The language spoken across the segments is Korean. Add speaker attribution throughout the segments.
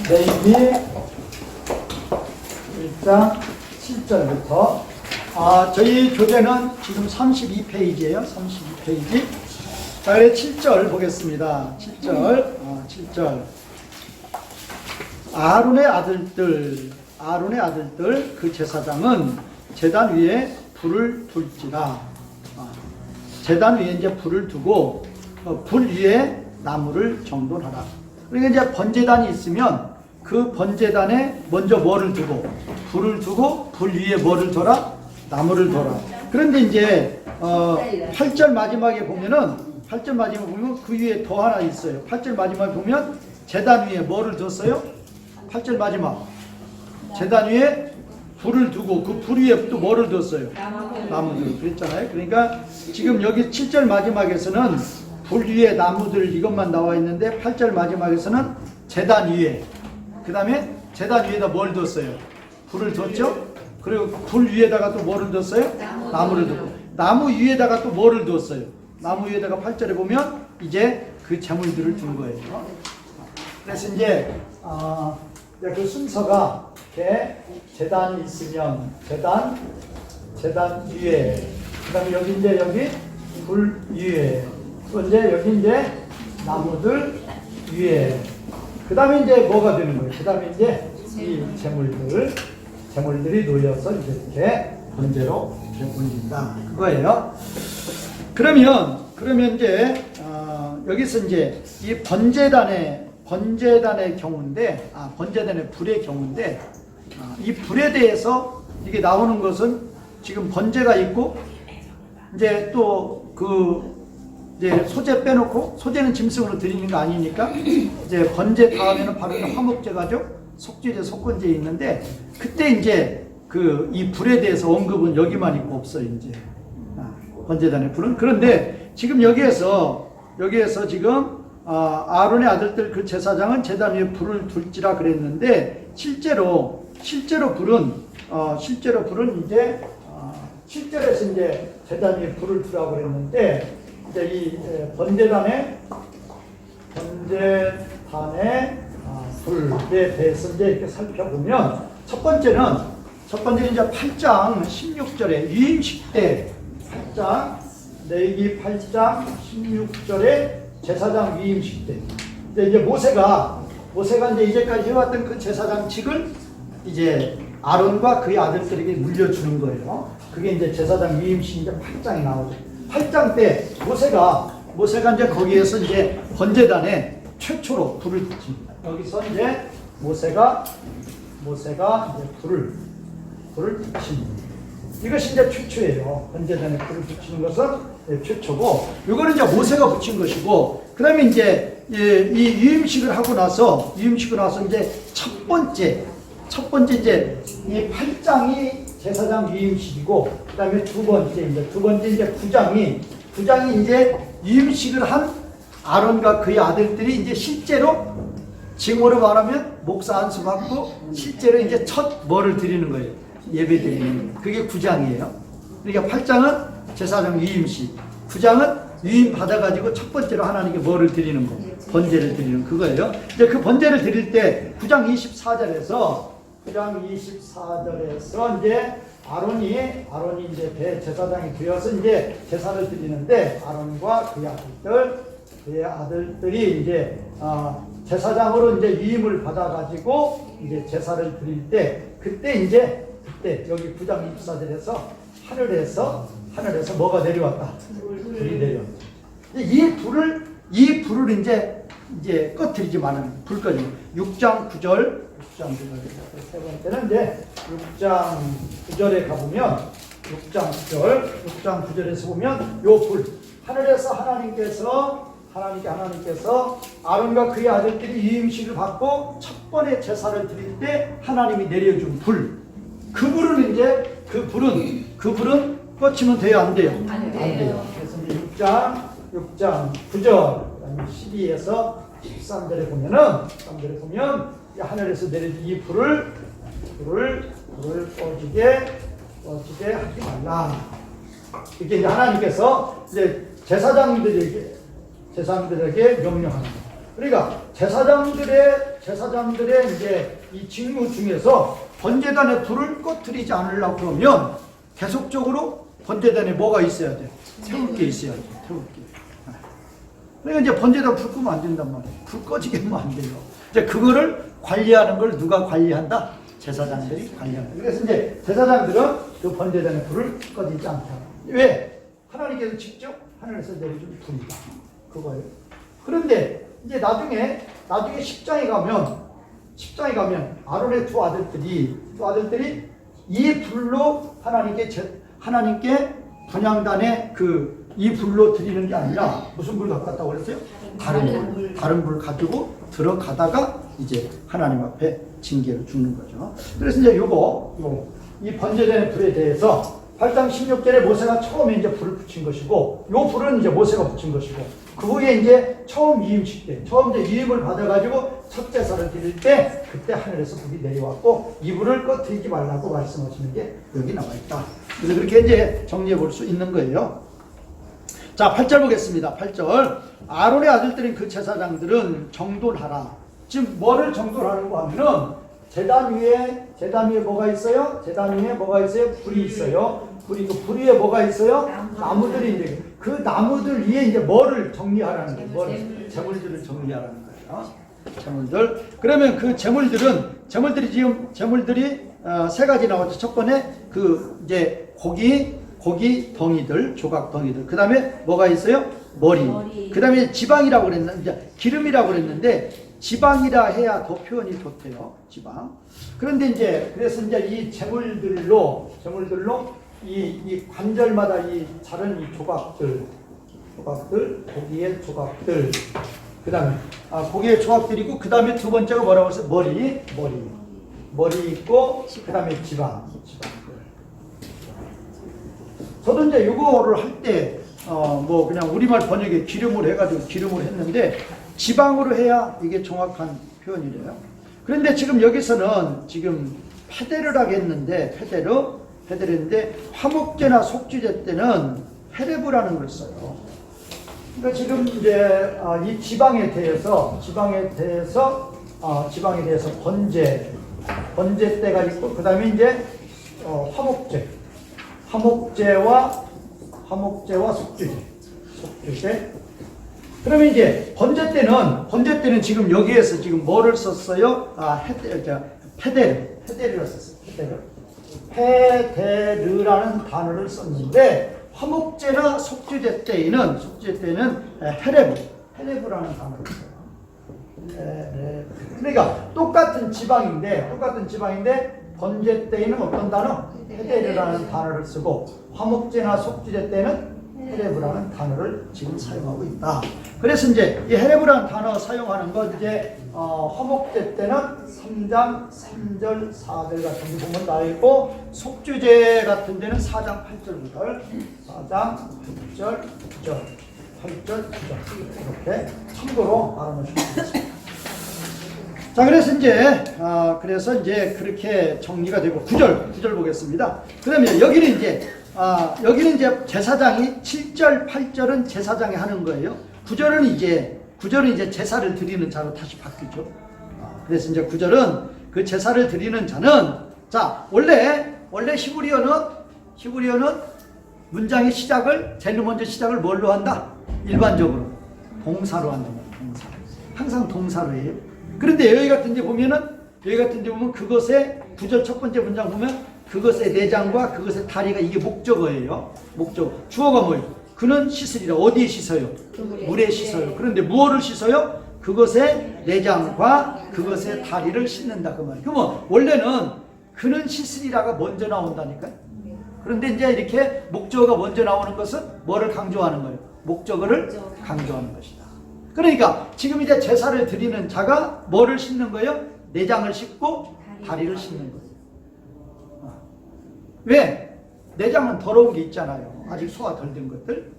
Speaker 1: 레위기 1장 7절부터 저희 교재는 지금 32페이지예요. 32페이지. 자, 그래 7절 보겠습니다. 7절. 아론의 아들들 그 제사장은 제단 위에 불을 둘지라. 제단 위에 이제 불을 두고 불 위에 나무를 정돈하라. 그러니까 이제 번제단이 있으면 그 번제단에 먼저 뭐를 두고 불을 두고 불 위에 뭐를 둬라? 나무를 둬라. 그런데 이제 8절 마지막에 보면은 그 위에 더 하나 있어요. 8절 마지막에 보면 제단 위에 뭐를 뒀어요? 8절 마지막 제단 위에 불을 두고 그 불 위에 또 뭐를 뒀어요? 나무들. 그랬잖아요. 그러니까 지금 여기 7절 마지막에서는 불 위에 나무들 이것만 나와 있는데 8절 마지막에서는 제단 위에, 그 다음에 제단 위에다 뭘 뒀어요? 불을 뒀죠? 그리고 불 위에다가 또 뭐를 뒀어요? 나무를 뒀고, 나무 위에다가 또 뭐를 뒀어요? 나무 위에다가 8절에 보면 이제 그 제물들을 둔 거예요. 그래서 이제 그 순서가 이렇게 제단이 있으면 제단 위에, 그 다음에 여기 불 위에, 또 이제 여기 이제 나무들 위에, 그 다음에 이제 뭐가 되는 거예요? 그 다음에 이제 이 제물들이 놓여서 이렇게 번제로 올린다. 그거예요. 그러면 이제 여기서 이제 이 번제단의 경우인데, 번제단의 불의 경우인데, 이 불에 대해서 이게 나오는 것은 지금 번제가 있고, 이제 또 이제 소제 빼놓고, 소제는 짐승으로 드리는 거 아니니까, 이제 번제 다음에는 바로 화목제가죠. 속죄제, 속건제 있는데, 그때 이제 이 불에 대해서 언급은 여기만 있고 없어요, 이제. 번제단의 불은. 그런데 지금 여기에서 지금 아론의 아들들 그 제사장은 제단 위에 불을 둘지라 그랬는데, 실제로 불은 이제 7절에서 이제 제단 위에 불을 두라고 그랬는데, 이제 이 번제단의 불에 대해서 이제 이렇게 살펴보면, 첫 번째는 이제 8장 16절에 유임식 때, 레위기 8장 16절에 제사장 위임식 때, 이제 모세가 이제 이제까지 해왔던 그 제사장직을 이제 아론과 그의 아들들에게 물려주는 거예요. 그게 이제 제사장 위임식 이제 8장에 나오죠. 8장 때 모세가 이제 거기에서 이제 번제단에 최초로 불을 붙입니다. 여기서 이제 모세가 이제 불을 붙입니다. 이것이 이제 최초예요. 번제단에 불을 붙이는 것은 최초고, 이거는 이제 모세가 붙인 것이고, 그 다음에 이제 이 유임식을 하고 나서 이제 첫 번째 이제 이 8장이 제사장 유임식이고, 그 다음에 두 번째 이제 9장이 이제 유임식을 한 아론과 그의 아들들이 이제 실제로 징후로 말하면 목사 안수 받고 실제로 이제 첫 뭐를 드리는 거예요. 예배 드리는 거. 그게 9장이에요. 그러니까 8장은 제사장 유임식, 9장은 유임 받아가지고 첫 번째로 하나님께 뭐를 드리는 거, 번제를 드리는 그거예요. 이제 그 번제를 드릴 때 9장 24절에서 이제 아론이 이제 대제사장이 되어서 이제 제사를 드리는데, 아론과 그의 아들들이 이제 제사장으로 이제 위임을 받아가지고 이제 제사를 드릴 때, 그때 여기 9장 24절에서 하늘에서 뭐가 내려왔다? 불이 내려왔다. 이 불을 이제 꺼뜨리지만은 불 꺼지. 6장 9절 세 번째는 이제 6장 9절에 가보면 6장 9절에서 보면 요 불, 하늘에서 하나님께서 아론과 그의 아들들이 유임식을 받고 첫 번에 제사를 드릴 때 하나님이 내려준 불, 그 불은 이제 그 불은 꺼치면 돼요, 안 돼요? 안 돼요. 그래서 이제 6장 9절 12에서 13절에 보면 하늘에서 내려진 이 불을 꺼지게 하지 말라. 이렇게 하나님께서 이제 제사장들에게 명령합니다. 그러니까 제사장들의 이제 이 직무 중에서 번제단에 불을 꺼뜨리지 않으려고 그러면 계속적으로 번제단에 뭐가 있어야 돼? 태울 게 있어야 돼. 태울 게. 그러니까 이제 번제단 불 끄면 안 된단 말이에요. 불 꺼지게 하면 안 돼요. 이제 그거를 관리하는 걸 누가 관리한다? 제사장들이 관리한다. 그래서 이제 제사장들은 그 번제단의 불을 꺼지지 않다. 왜? 하나님께서 직접 하늘에서 내려준 불이다. 그거예요. 그런데 이제 나중에 10장에 가면 아론의 두 아들들이 이 불로 하나님께 분향단에 이 불로 드리는 게 아니라 무슨 불 갖고 갔다고 그랬어요? 다른 불 가지고 들어가다가 이제 하나님 앞에 징계를 주는 거죠. 그래서 이제 이 번제되는 불에 대해서 8장 16절에 모세가 처음에 이제 불을 붙인 것이고, 요 불은 이제 모세가 붙인 것이고, 그 후에 이제 처음 이임식 때, 처음 이제 이임을 받아가지고 첫 제사를 드릴 때, 그때 하늘에서 불이 내려왔고, 이 불을 꺼뜨리지 말라고 말씀하시는 게 여기 나와 있다. 그래서 그렇게 이제 정리해 볼 수 있는 거예요. 자, 8절 보겠습니다. 8절. 아론의 아들들인 그 제사장들은 정돈하라. 지금 뭐를 정돈하는 거 하면은, 제단 위에 뭐가 있어요? 제단 위에 뭐가 있어요? 불이 있어요. 불 위에 뭐가 있어요? 나무들이 이제, 그 나무들 위에 이제 뭐를 정리하라는 거예요? 재물들을 정리하라는 거예요. 재물들. 그러면 그 재물들이 세 가지 나오죠. 첫 번에 이제 고기 덩이들, 조각 덩이들. 그 다음에 뭐가 있어요? 머리. 그 다음에 지방이라고 그랬는데, 기름이라고 그랬는데, 지방이라 해야 더 표현이 좋대요. 지방. 그런데 그래서 이 재물들로 이 관절마다 이 자른 이 조각들, 고기의 조각들, 그 다음에, 고기의 조각들이고, 그 다음에 두 번째가 뭐라고 했어요? 머리 있고, 그 다음에 지방들. 저도 이제 이거를 할 때, 그냥 우리말 번역에 기름을 했는데, 지방으로 해야 이게 정확한 표현이래요. 그런데 지금 여기서는 페데를 하겠는데, 페데르인데, 화목제나 속죄제 때는 헤레브라는 걸 써요. 그러니까 지금 이제, 이 지방에 대해서 번제 때가 있고, 그 다음에 이제, 화목제와 속죄제. 그러면 이제 번제 때는 지금 여기에서 지금 뭐를 썼어요? 페데르를 썼어요. 페데르라는 단어를 썼는데, 화목제나 속죄제 때는 헤레브라는 단어를 써요. 그러니까 똑같은 지방인데 번제 때에는 어떤 단어? 페데르라는 단어를 쓰고, 화목제나 속죄제 때는 헤레브라는 단어를 지금 사용하고 있다. 그래서 이제 이 헤레브라는 단어 사용하는 거 화목제 때는 3장 3절 4절 같은 데 보면 나와 있고, 속죄제 같은 데는 4장 8절부터 4장 8절 9절 8절 9절 이렇게 참고로 알아놓으시면 되겠습니다. 자, 그래서 이제 그렇게 정리가 되고, 9절 보겠습니다. 그러면 여기는 이제 제사장이 7절, 8절은 제사장이 하는 거예요. 9절은 이제 제사를 드리는 자로 다시 바뀌죠. 그래서 이제 9절은 그 제사를 드리는 자는, 자, 원래 히브리어는 문장의 제일 먼저 시작을 뭘로 한다? 일반적으로 동사로 한다. 항상 동사로 해요. 그런데 여기 같은 데 보면 그것의 9절 첫 번째 문장 보면 그것의 내장과 그것의 다리가 이게 목적어예요. 주어가 뭐예요? 그는 씻으리라. 어디에 씻어요? 물에 씻어요. 그런데 무엇을 씻어요? 그것의 내장과 그것의 다리를 씻는다 그 말이에요. 그러면 원래는 그는 씻으리라가 먼저 나온다니까요. 그런데 이제 이렇게 목적어가 먼저 나오는 것은 뭐를 강조하는 거예요? 목적어를 강조하는 것이다. 그러니까 지금 이제 제사를 드리는 자가 뭐를 씻는 거예요? 내장을 씻고 다리를 씻는 거예요. 왜? 내장은 더러운 게 있잖아요. 아직 소화 덜 된 것들.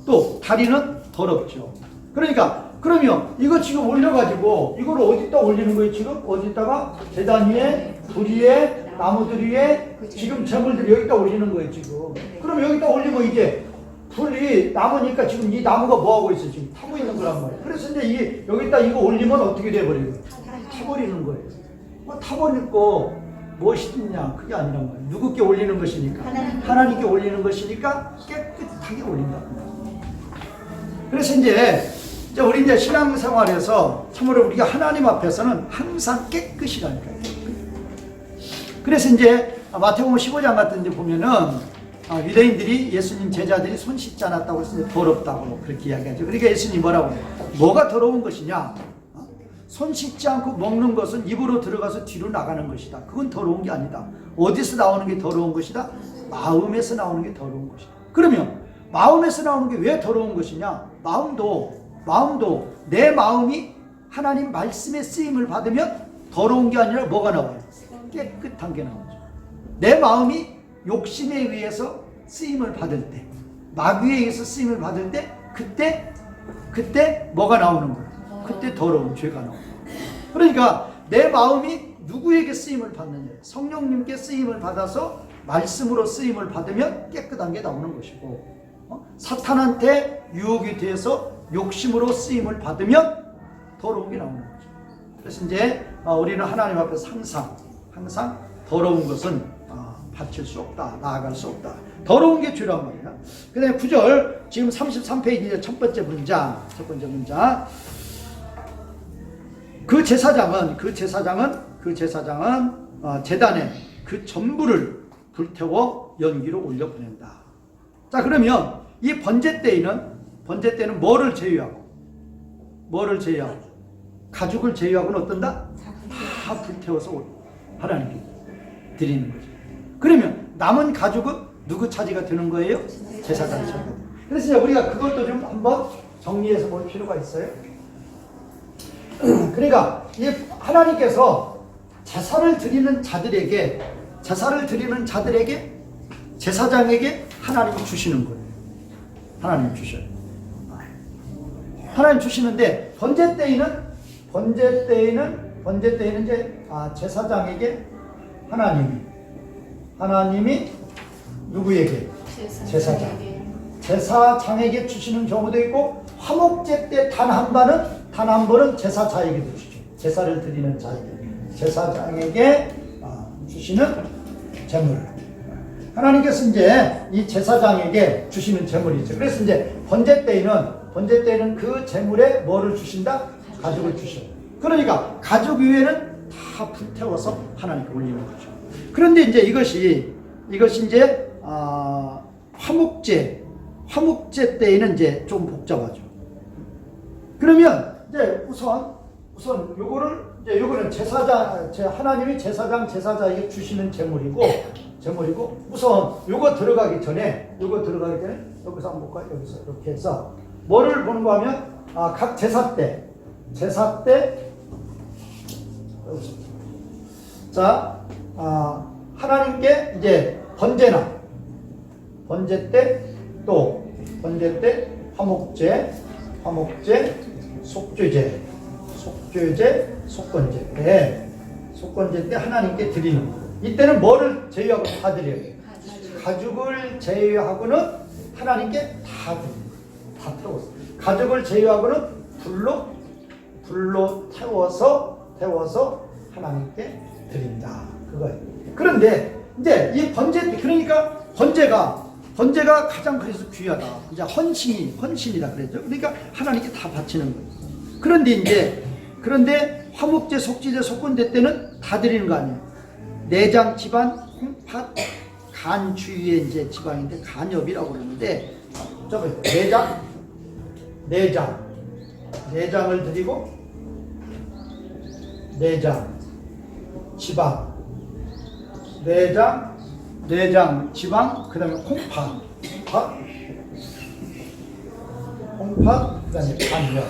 Speaker 1: 또 다리는 더럽죠. 그러면 이거 지금 올려가지고 이거를 어디다 올리는 거예요? 지금 어디다가 제단 위에, 불 위에, 나무들 위에 지금 재물들 여기다 올리는 거예요. 지금. 그럼 여기다 올리면 이제 불이 남으니까 지금 이 나무가 뭐 하고 있어? 지금 타고 있는 거란 말이에요. 그래서 이제 이게 여기다 이거 올리면 어떻게 돼버리고? 타버리는 거예요. 뭐 타버릴 거 무엇이냐? 그게 아니란 말이에요. 누구께 올리는 것이니까? 하나님께 올리는 것이니까 깨끗하게 올린다. 그래서 이제 우리 이제 신앙생활에서 참으로 우리가 하나님 앞에서는 항상 깨끗이라니까요. 그래서 이제 마태복음 15장 같은 데 보면은 유대인들이 예수님 제자들이 손 씻지 않았다고 해서 더럽다고 그렇게 이야기하죠. 그러니까 예수님이 뭐라고 해요? 뭐가 더러운 것이냐? 손 씻지 않고 먹는 것은 입으로 들어가서 뒤로 나가는 것이다. 그건 더러운 게 아니다. 어디서 나오는 게 더러운 것이다? 마음에서 나오는 게 더러운 것이다. 그러면 마음에서 나오는 게 왜 더러운 것이냐? 마음도 내 마음이 하나님 말씀의 쓰임을 받으면 더러운 게 아니라 뭐가 나와요? 깨끗한 게 나오죠. 내 마음이 욕심에 의해서 쓰임을 받을 때, 마귀에 의해서 쓰임을 받을 때, 그때 뭐가 나오는 거예요? 그때 더러운 죄가 나오는 거예요. 그러니까 내 마음이 누구에게 쓰임을 받느냐? 성령님께 쓰임을 받아서 말씀으로 쓰임을 받으면 깨끗한 게 나오는 것이고, 사탄한테 유혹이 돼서 욕심으로 쓰임을 받으면 더러운 게 나오는 거죠. 그래서 이제 우리는 하나님 앞에서 항상 더러운 것은 바칠 수 없다, 나아갈 수 없다. 더러운 게 죄란 말이야. 그 다음에 9절, 지금 33페이지 첫 번째 문장. 그 제사장은 제단에 그 전부를 불태워 연기로 올려보낸다. 자, 그러면 이 번제 때에는 뭐를 제외하고? 가죽을 제외하고는 어떤다? 다 불태워서 하나님께 드리는 거죠. 그러면 남은 가죽은 누구 차지가 되는 거예요? 제사장 차지가 돼요. 그래서 이제 우리가 그것도 좀 한번 정리해서 볼 필요가 있어요. 그러니까 이 하나님께서 제사를 드리는 자들에게 제사장에게 하나님이 주시는 거예요. 하나님 주셔요. 하나님 주시는데 번제 때에는 이제 제사장에게 하나님이 누구에게? 제사장에게 주시는 경우도 있고, 화목제 때 단 한 번은 제사자에게 주시죠. 제사를 드리는 제사장에게 주시는 제물. 하나님께서 이제 이 제사장에게 주시는 제물이죠. 그래서 이제 번제 때에는 그 제물에 뭐를 주신다? 가죽을 주셔. 그러니까 가죽 위에는 다 불태워서 하나님께 올리는 거죠. 그런데 이제 이것이 이제 화목제 때에는 이제 좀 복잡하죠. 그러면 이제 우선 요거는 하나님이 제사자에게 주시는 제물이고 우선 요거 들어가기 전에 여기서 한번 볼까요? 여기서 이렇게 해서 뭐를 보는 거 하면 각 제사 때 자, 하나님께 이제 번제 때 화목제, 속죄제, 속건제 때 하나님께 드리는 거. 이때는 뭐를 제외하고 다 드려요? 가죽을 제외하고는 하나님께 다 드립니다. 다 태워서. 가죽을 제외하고는 불로 태워서 하나님께 드립니다. 그거예요. 그런데 이제 이 번제 때, 그러니까 번제가 가장 그래서 귀하다. 이제 헌신이다 그랬죠. 그러니까 하나님께 다 바치는 거예요. 그런데 화목제, 속죄제, 속건제 때는 다 드리는 거 아니에요. 내장, 지방, 콩팥, 간 주위에 이제 지방인데 간엽이라고 그러는데, 내장을 드리고, 지방, 지방, 그 다음에 콩팥, 그 다음에 간엽.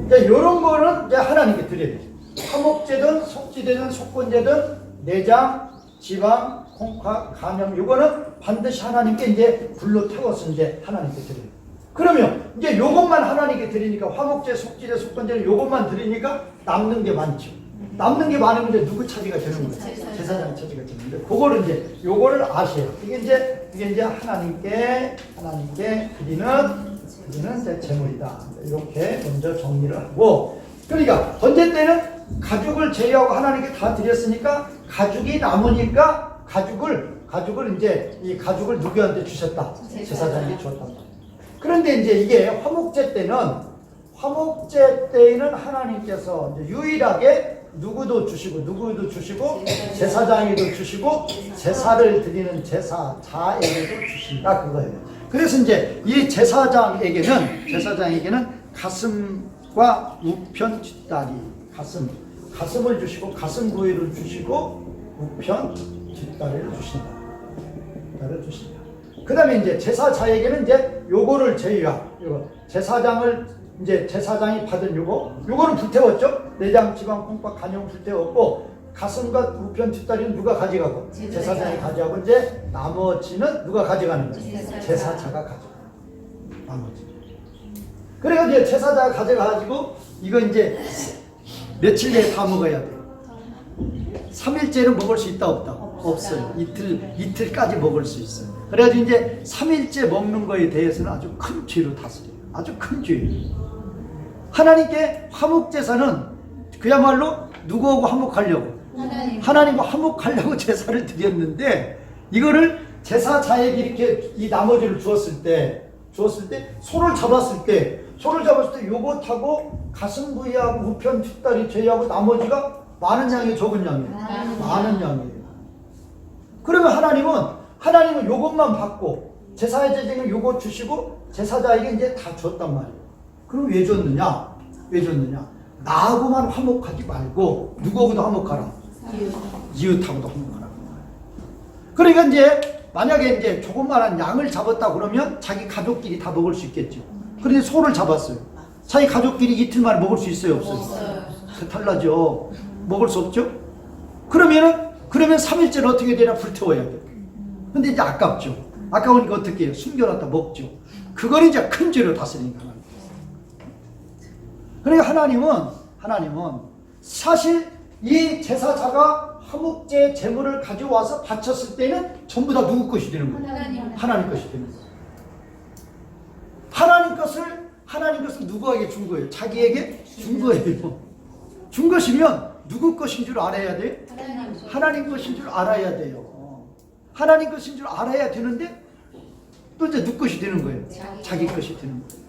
Speaker 1: 이런 거는 이제 하나님께 드려야 돼요. 화목제든, 속죄제든, 속건제든, 내장, 지방, 콩팥, 간염, 이거는 반드시 하나님께 이제 불로 태워서 이제 하나님께 드려요. 그러면 이제 요것만 하나님께 드리니까, 화목제, 속죄제, 속건제는 요것만 드리니까 남는 게 많죠. 남는 게 많으면 이제 누구 차지가 되는 거예요? 제사장 차지가 되는데, 그거를 이제, 요거를 아셔요. 이게 이제 하나님께 드리는 이제 제물이다. 이렇게 먼저 정리를 하고, 그러니까 번제 때는 가죽을 제외하고 하나님께 다 드렸으니까 가죽이 남으니까 가죽을 이제 이 가죽을 누구한테 주셨다? 제사장에게 주었다. 그런데 이제 이게 화목제 때에는 하나님께서 이제 유일하게 누구도 주시고 제사장에도 주시고 제사를 드리는 제사자에게도 주신다, 그거예요. 그래서 이제 이 제사장에게는 가슴과 우편 뒷다리, 가슴을 주시고 가슴 부위를 주시고 우편 뒷다리를 주신다. 그 다음에 이제 제사자에게는 이제 요거를 제외하고, 제사장이 받은 요거는 불태웠죠? 내장, 지방, 콩팥, 간용 불태웠고, 가슴과 우편 뒷다리는 누가 가져가고? 제사장이 가져가고, 이제 나머지는 누가 가져가는 거예요? 제사자가 가져가는 거예요. 나머지. 그래서 이제 제사자가 가져가가지고, 이거 이제 며칠 내에 다 먹어야 돼요. 3일째는 먹을 수 있다, 없다? 없어요. 이틀까지 먹을 수 있어요. 그래가지고 이제 3일째 먹는 거에 대해서는 아주 큰 죄로 다스려요. 아주 큰 죄예요. 하나님께 화목제사는 그야말로 누구하고 화목하려고? 하나님과 화목하려고 제사를 드렸는데, 이거를 제사자에게 이렇게 이 나머지를 주었을 때 손을 잡았을 때 요것하고 가슴 부위하고 우편 뒷다리 제외하고 나머지가 많은 양이에요, 적은 양이에요? 많은 양이에요. 그러면 하나님은 요것만 받고 제사제장은 요것 주시고 제사자에게 이제 다 줬단 말이에요. 그럼 왜 줬느냐? 나하고만 화목하지 말고 누구하고도 화목하라. 이웃하고도 화목하라. 그러니까 이제 만약에 이제 조그마한 양을 잡았다 그러면 자기 가족끼리 다 먹을 수 있겠죠. 그런데 소를 잡았어요. 자기 가족끼리 이틀 만에 먹을 수 있어요, 없어요? 달라져. 먹을 수 없죠? 그러면 3일째는 어떻게 되나? 불태워야 돼요. 근데 이제 아깝죠. 아까우니까 어떻게 해요? 숨겨놨다 먹죠. 그걸 이제 큰 죄로 다스리니까. 그러니까 하나님은 사실 이 제사자가 화목제 제물을 가져와서 바쳤을 때는 전부 다 누구 것이 되는 거예요? 하나님 것이 되는 거예요. 하나님 것을 누구에게 준 거예요? 자기에게 준 거예요. 준 것이면 누구 것인 줄 알아야 돼? 하나님 것인 줄 알아야 돼요. 하나님 것인 줄 알아야 되는데 또 이제 누구 것이 되는 거예요? 자기 것이 되는 거예요.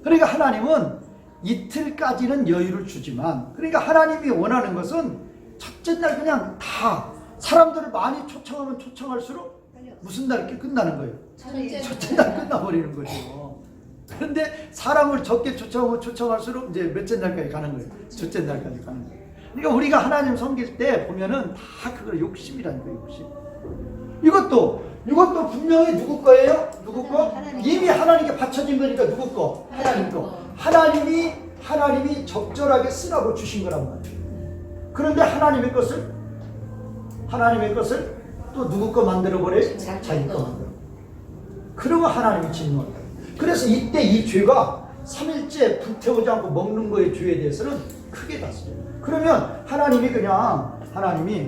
Speaker 1: 그러니까 하나님은 이틀까지는 여유를 주지만, 그러니까 하나님이 원하는 것은 첫째 날 그냥 다 사람들을 많이 초청하면 초청할수록 무슨 날 이렇게 끝나는 거예요? 첫째 날 끝나버리는 거죠. 그런데 사람을 적게 초청하면 초청할수록 이제 몇째 날까지 가는 거예요? 첫째 날까지 가는 거예요. 그러니까 우리가 하나님 섬길 때 보면은 다 그거 욕심이라는 거예요, 욕심. 이것도 분명히 누구 거예요? 누구 거? 이미 하나님께 바쳐진 거니까 누구 거? 하나님 거. 하나님이 적절하게 쓰라고 주신 거란 말이에요. 그런데 하나님의 것을 또 누구 거 만들어버려요? 자기 거 만들어. 그러고 하나님이 진노한다. 그래서 이때 이 죄가 3일째 불태우지 않고 먹는 거의 죄에 대해서는 크게 다스려요. 그러면 하나님이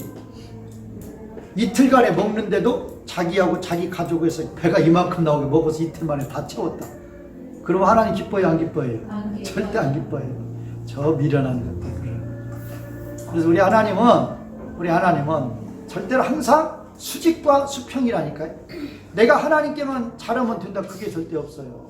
Speaker 1: 이틀간에 먹는데도 자기하고 자기 가족에서 배가 이만큼 나오게 먹어서 이틀 만에 다 채웠다. 그러면 하나님 기뻐요, 안 기뻐요? 절대 안 기뻐요. 저 미련한 것들. 그래서 우리 하나님은 절대로 항상 수직과 수평이라니까요. 내가 하나님께만 잘하면 된다, 그게 절대 없어요.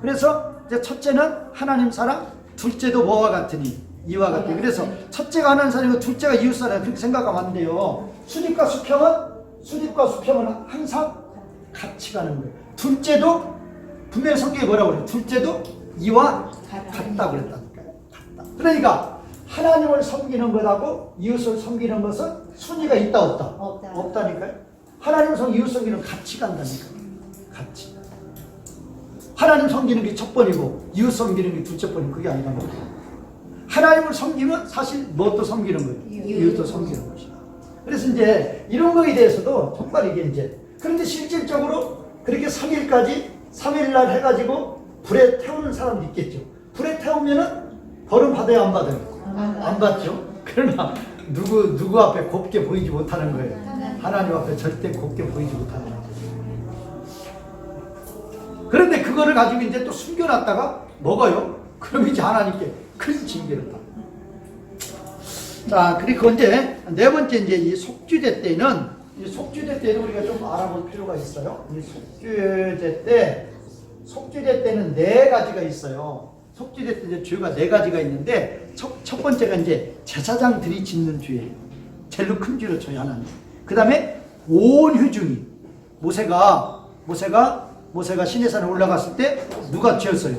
Speaker 1: 그래서 이제 첫째는 하나님 사랑, 둘째도 뭐와 같으니? 이와 같으니. 그래서 첫째가 하나님 사랑이고 둘째가 이웃 사랑, 그렇게 생각하면 안 돼요. 수직과 수평은 항상 같이 가는 거예요. 둘째도 분명히 성경에 뭐라고 그래요? 둘째도 이와 같다 그랬다니까요. 같다. 그러니까 하나님을 섬기는 것하고 이웃을 섬기는 것은 순위가 있다, 없다? 없다니까요. 하나님을 섬기고 이웃 섬기는 건 같이 간다니까요. 같이. 하나님 섬기는 게 첫 번이고 이웃 섬기는 게 둘째 번이고, 그게 아니란 말이에요. 하나님을 섬기면 사실 무엇도 섬기는 거예요? 이웃도 섬기는 것이다. 그래서 이제 이런 거에 대해서도 정말 이게 이제, 그런데 실질적으로 그렇게 3일날 해가지고 불에 태우는 사람도 있겠죠. 불에 태우면은 벌은 받아야 안 받아요? 안 받죠. 그러나 누구 앞에 곱게 보이지 못하는 거예요. 하나님 앞에 절대 곱게 보이지 못하는 거예요. 그런데 그거를 가지고 이제 또 숨겨놨다가 먹어요. 그럼 이제 하나님께 큰 징계를 받아요. 자, 그리고 이제 네 번째 이제 이 속죄제 때는 우리가 좀 알아볼 필요가 있어요. 이 속죄제 때는 네 가지가 있어요. 속죄제 때 이제 죄가 네 가지가 있는데 첫 번째가 이제 제사장들이 짓는 죄예요. 제일로 큰 죄로 쳐요, 하나님. 그 다음에 온 회중이 모세가 시내산에 올라갔을 때 누가 지었어요?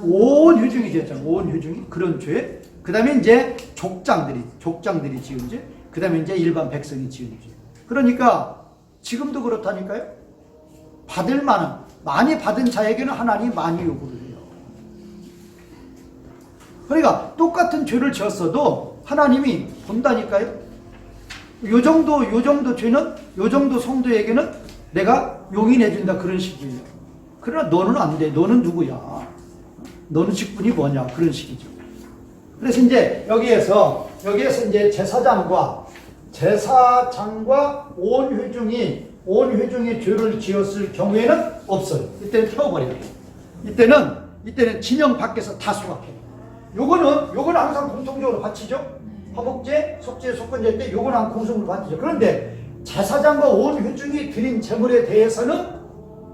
Speaker 1: 온 회중이 지었잖아요. 온 회중이 그런 죄. 그 다음에 이제 족장들이 지은 죄. 그 다음에 이제 일반 백성이 지은 죄. 그러니까 지금도 그렇다니까요. 받을 만한 많이 받은 자에게는 하나님이 많이 요구를 해요. 그러니까 똑같은 죄를 지었어도 하나님이 본다니까요. 요 정도 죄는 요 정도 성도에게는 내가 용인해준다 그런 식이에요. 그러나 너는 안 돼. 너는 누구야? 너는 직분이 뭐냐? 그런 식이죠. 그래서 이제 여기에서 이제 제사장과 온 회중이 죄를 지었을 경우에는 없어요. 이때는 태워버려요. 이때는 진영 밖에서 다 수확해요. 요거는 항상 공통적으로 바치죠. 화목제, 속죄, 속건제 때 요거는 항상 공통적으로 바치죠. 그런데 제사장과 온 회중이 드린 제물에 대해서는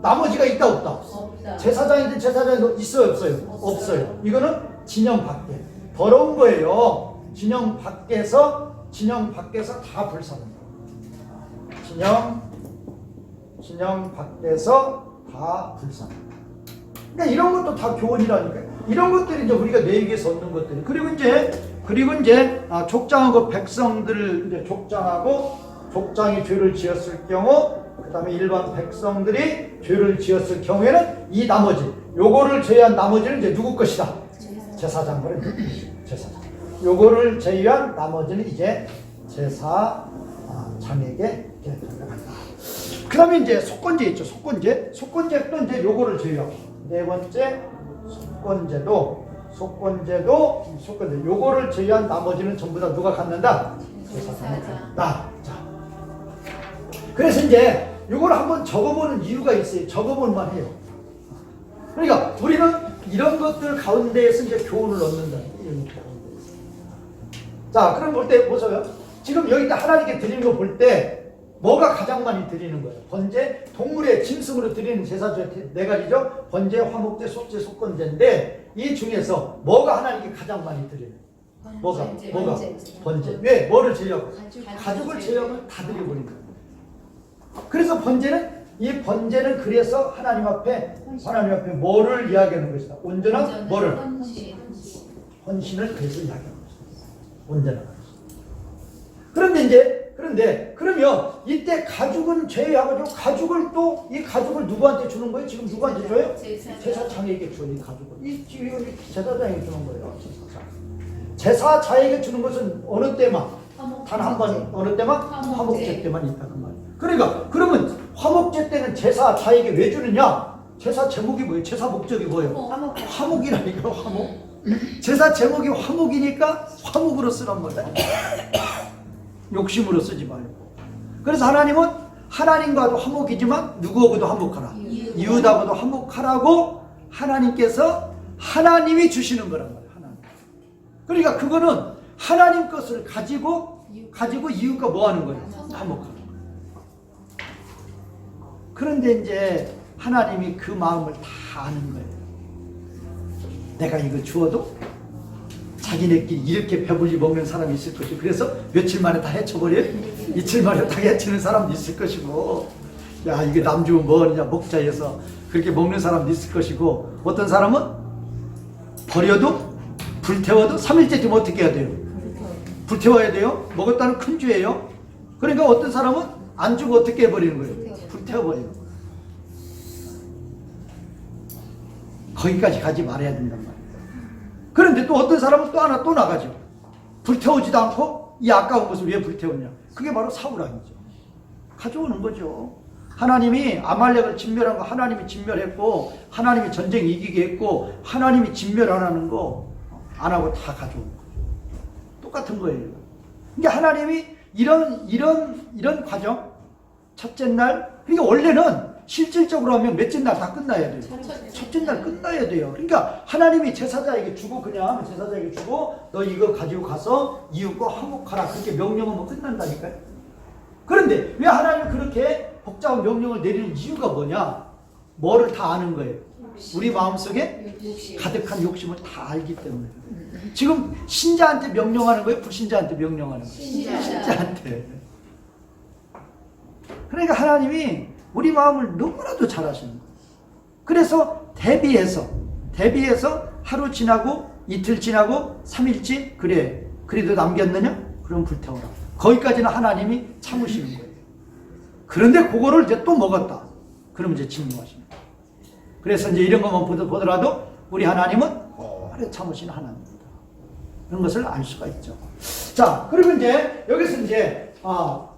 Speaker 1: 나머지가 있다 없다? 없다. 제사장이든 제사장이든 있어요 없어요? 없어요. 이거는 진영 밖에 더러운 거예요. 진영 밖에서 다 불사릅니다. 진영 밖에서 다 불사릅니다. 그러니까 이런 것도 다 교훈이라니까요. 이런 것들이 이제 우리가 뇌에게서 얻는 것들이. 그리고 이제 족장하고 백성들을 이제 족장이 죄를 지었을 경우, 그 다음에 일반 백성들이 죄를 지었을 경우에는 이 나머지, 요거를 제외한 나머지는 이제 누구 것이다? 제사장. 요거를 제외한 나머지는 이제 제사장에게 들어간다. 그 다음에 이제 속건제 있죠. 속건제도 이제 요거를 제외하고. 네 번째, 속건제. 요거를 제외한 나머지는 전부 다 누가 갖는다? 제사장이 갖는다. 자. 그래서 이제 요걸 한번 적어보는 이유가 있어요. 적어볼만 해요. 그러니까 우리는 이런 것들 가운데에서 이제 교훈을 얻는다. 자, 그럼 볼 때 보세요. 지금 여기다 하나님께 드리는 거 볼 때 뭐가 가장 많이 드리는 거예요? 번제, 동물의 짐승으로 드리는 제사제 네 가지죠. 번제, 화목제, 속제, 속건제인데 이 중에서 뭐가 하나님께 가장 많이 드려요? 뭐가? 번제. 왜? 뭐를 제외하고? 가죽을 제외하면 다 드려버린 거예요. 그래서 이 번제는 그래서 하나님 앞에 뭐를 이야기하는 것이다? 온전한 뭐를? 헌신을 그래서 이야기하는 것이다. 온전한 헌신. 그런데 그러면 이때 가죽은 제외하고 이 가죽을 누구한테 주는 거예요? 지금 누구한테 줘요? 제사장에게 줘요. 이 가죽을. 이 제사장에게 주는 거예요. 제사장에게 주는 것은 어느 때만? 단 한 번. 어느 때만? 화목제 때만 있다 그 말이에요. 그러니까 그러면 화목제 때는 제사장에게 왜 주느냐? 제사 제목이 뭐예요? 제사 목적이 뭐예요? 화목이라니까. 화목. 제사 제목이 화목이니까 화목으로 쓰란 말이야. 욕심으로 쓰지 말고. 그래서 하나님은 하나님과도 화목이지만 누구하고도 화목하라. 이웃하고도 화목하라고 하나님께서 하나님이 주시는 거란 말이야. 하나님. 그러니까 그거는 하나님 것을 가지고 이웃과 뭐 하는 거예요? 화목하는 거예요. 그런데 이제 하나님이 그 마음을 다 아는 거예요. 내가 이거 주어도 자기네끼리 이렇게 배불리 먹는 사람이 있을 것이고, 그래서 며칠 만에 다 해쳐버려요. 이틀 만에 다 해치는 사람도 있을 것이고, 야 이게 남 주면 뭐하느냐 먹자 해서 그렇게 먹는 사람도 있을 것이고, 어떤 사람은 버려도 불태워도 3일째쯤 어떻게 해야 돼요? 불태워야 돼요. 먹었다는 큰 죄예요. 그러니까 어떤 사람은 안 주고 어떻게 해버리는 거예요? 불태워버리는 거예요. 거기까지 가지 말아야 된단 말이에요. 그런데 또 어떤 사람은 또 하나 또 나가죠. 불태우지도 않고 이 아까운 것을 왜 불태웠냐? 그게 바로 사울왕이죠. 가져오는 거죠. 하나님이 아말렉을 진멸한 거 하나님이 진멸했고, 하나님이 전쟁 이기게 했고, 하나님이 진멸 안 하는 거 안 하고 다 가져오는 거죠. 똑같은 거예요. 그러니까 하나님이 이런 과정, 첫째 날, 그러니까 원래는 실질적으로 하면 몇째 날 다 끝나야 돼요. 첫째 날 끝나야 돼요. 그러니까 하나님이 제사장에게 주고, 그냥 제사장에게 주고 너 이거 가지고 가서 이웃과 화목하라, 그렇게 명령하면 끝난다니까요. 그런데 왜 하나님은 그렇게 복잡한 명령을 내리는 이유가 뭐냐? 뭐를 다 아는 거예요. 우리 마음속에 가득한 욕심을 다 알기 때문에. 지금 신자한테 명령하는 거예요? 불신자한테 명령하는 거예요? 신자한테. 그러니까 하나님이 우리 마음을 너무나도 잘 아시는 거예요. 그래서 대비해서 하루 지나고 이틀 지나고 3일째, 그래 그래도 남겼느냐? 그럼 불태워라. 거기까지는 하나님이 참으시는 거예요. 그런데 그거를 이제 또 먹었다. 그럼 이제 진노하시는 거예요. 그래서 이제 이런 것만 보더라도 우리 하나님은 오래 참으시는 하나님입니다. 그런 것을 알 수가 있죠. 자, 그리고 이제 여기서 이제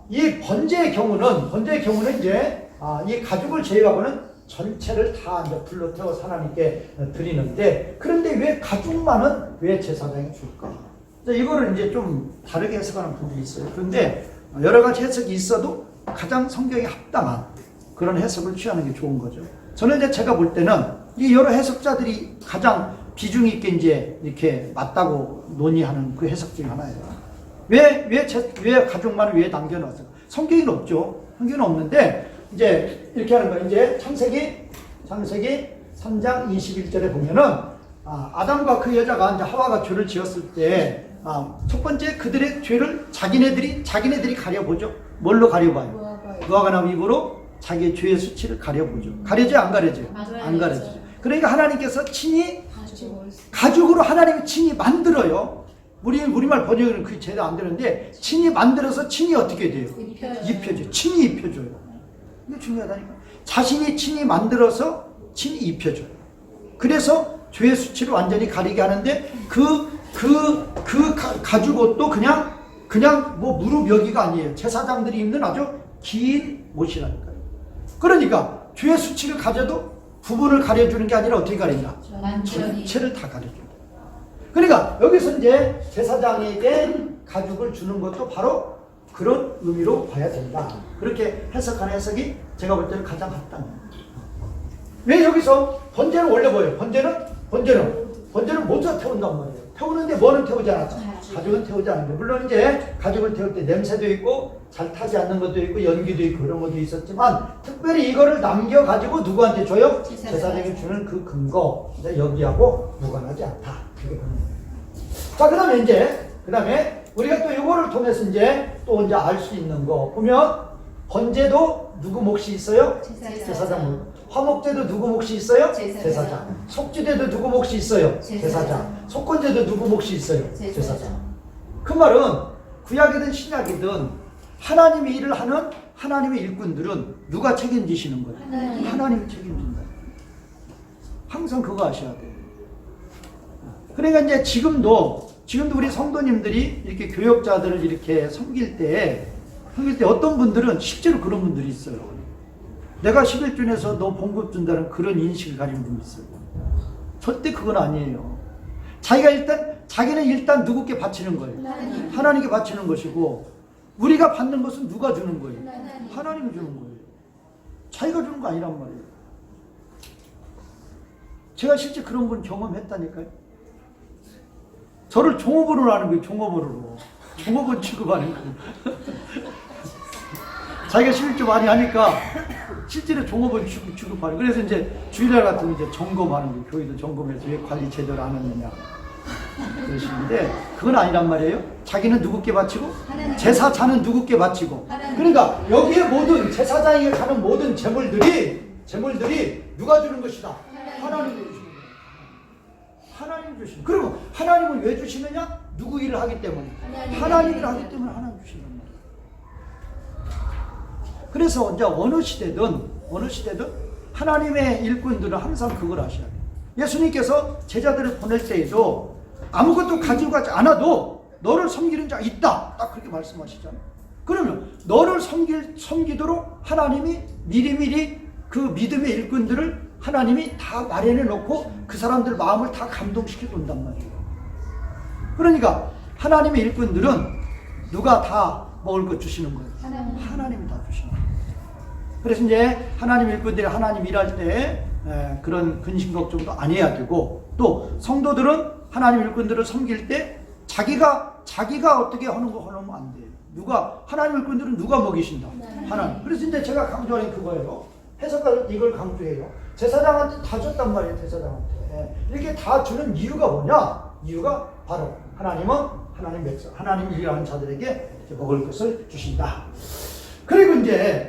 Speaker 1: 이 번제의 경우는 이제 이 가죽을 제외하고는 전체를 다 이제 불로 태워서 하나님께 드리는데, 그런데 왜 가죽만은 왜 제사장이 줄까? 이거를 이제 좀 다르게 해석하는 분들이 있어요. 그런데 여러 가지 해석이 있어도 가장 성경에 합당한 그런 해석을 취하는 게 좋은 거죠. 저는 이제 제가 볼 때는 이 여러 해석자들이 가장 비중 있게 이제 이렇게 맞다고 논의하는 그 해석 중에 하나예요. 왜 가죽만을 왜 남겨놨어요? 성경에는 없죠. 성경에는 없는데, 이제 이렇게 하는 거예요. 이제 창세기 3장 21절에 보면은, 아담과 그 여자가 이제 하와가 죄를 지었을 때, 첫 번째 그들의 죄를 자기네들이 가려보죠. 뭘로 가려봐요? 노아가 남 입으로 자기의 죄의 수치를 가려보죠. 가려져요? 안 가려져요? 안 가려져요. 그러니까 하나님께서 친히 가죽으로 하나님이 친히 만들어요. 우리말 번역은 그게 제대로 안 되는데, 친히 만들어서 친히 어떻게 돼요? 입혀줘요. 친히 입혀줘요. 이게 중요하다니까. 자신이 친히 만들어서 친히 입혀줘요. 그래서 죄의 수치를 완전히 가리게 하는데, 가죽 옷도 그냥 뭐 무릎 여기가 아니에요. 제사장들이 입는 아주 긴 옷이라니까요. 그러니까 죄의 수치를 가져도 부분을 가려주는 게 아니라 어떻게 가리냐? 전체를 다 가려줘요. 그러니까 여기서 이제 제사장에게 가죽을 주는 것도 바로 그런 의미로 봐야 된다. 그렇게 해석하는 해석이 제가 볼 때는 가장 합당합니다. 왜 여기서 번제는 원래 뭐예요? 번제는 모두 태운단 말이에요. 태우는데 뭐는 태우지 않았죠? 가죽은 태우지 않는데, 물론 이제 가죽을 태울 때 냄새도 있고 잘 타지 않는 것도 있고 연기도 있고 그런 것도 있었지만, 특별히 이거를 남겨가지고 누구한테 줘요? 제사장에게 주는 그 근거, 여기하고 무관하지 않다. 그게 보는 거예요. 자, 그 다음에 우리가 또 이거를 통해서 이제 알 수 있는 거 보면, 번제도 누구 몫이 있어요? 제사장. 화목제도 누구 몫이 있어요? 제사장. 속죄제도 누구 몫이 있어요? 제사장. 속건제도 누구 몫이 있어요? 제사장. 그 말은 구약이든 신약이든 하나님이 일을 하는 하나님의 일꾼들은 누가 책임지시는 거예요? 하나님이 책임진다. 항상 그거 아셔야 돼요. 그러니까 이제 지금도 우리 성도님들이 이렇게 교역자들을 이렇게 섬길 때 어떤 분들은 실제로 그런 분들이 있어요. 내가 11준에서 너 봉급 준다는 그런 인식을 가진 분이 있어요. 절대 그건 아니에요. 자기는 일단 누구께 바치는 거예요? 하나님께 바치는 것이고, 우리가 받는 것은 누가 주는 거예요? 하나님이 주는 거예요. 자기가 주는 거 아니란 말이에요. 제가 실제 그런 분 경험했다니까요. 저를 종업원으로 하는 거예요. 종업원 취급하는 거예요. 자기가 11조 많이 하니까 실제로 종업원 취급하는. 그래서 이제 주일날 같은 이제 점검하는 거예요. 교회도 점검해서 왜 관리 제대로 안 했느냐 그러시는데, 그건 아니란 말이에요. 자기는 누구께 바치고, 제사자는 누구께 바치고. 그러니까 여기에 모든 제사장에게 가는 모든 재물들이 누가 주는 것이다? 하나님이 주시는 거예요. 하나님이 주시는 거예요. 그리고 하나님은 왜 주시느냐? 누구 일을 하기 때문에. 하나님 일을 하기 때문에 하나님 주시는 거예요. 그래서 이제 어느 시대든 하나님의 일꾼들은 항상 그걸 아셔야 돼요. 예수님께서 제자들을 보낼 때에도 아무것도 가지고 가지 않아도 너를 섬기는 자가 있다. 딱 그렇게 말씀하시잖아요. 그러면 너를 섬기도록 하나님이 미리미리 그 믿음의 일꾼들을 하나님이 다 마련해 놓고 그 사람들 마음을 다 감동시켜 준단 말이에요. 그러니까 하나님의 일꾼들은 누가 다 먹을 것 주시는 거예요? 하나님이 다 주시는 거예요. 그래서 이제 하나님 일꾼들이 하나님 일할 때 그런 근심 걱정도 안 해야 되고, 또 성도들은 하나님 일꾼들을 섬길 때 자기가 어떻게 하는 거 하면 안 돼요. 누가 하나님 일꾼들은 누가 먹이신다? 하나님. 그래서 이제 제가 강조하는 그거예요. 해석가 이걸 강조해요. 제사장한테 다 줬단 말이에요. 제사장한테 이렇게 다 주는 이유가 뭐냐? 이유가 바로 하나님은 하나님 백성, 하나님 일하는 자들에게 먹을 것을 주신다. 그리고 이제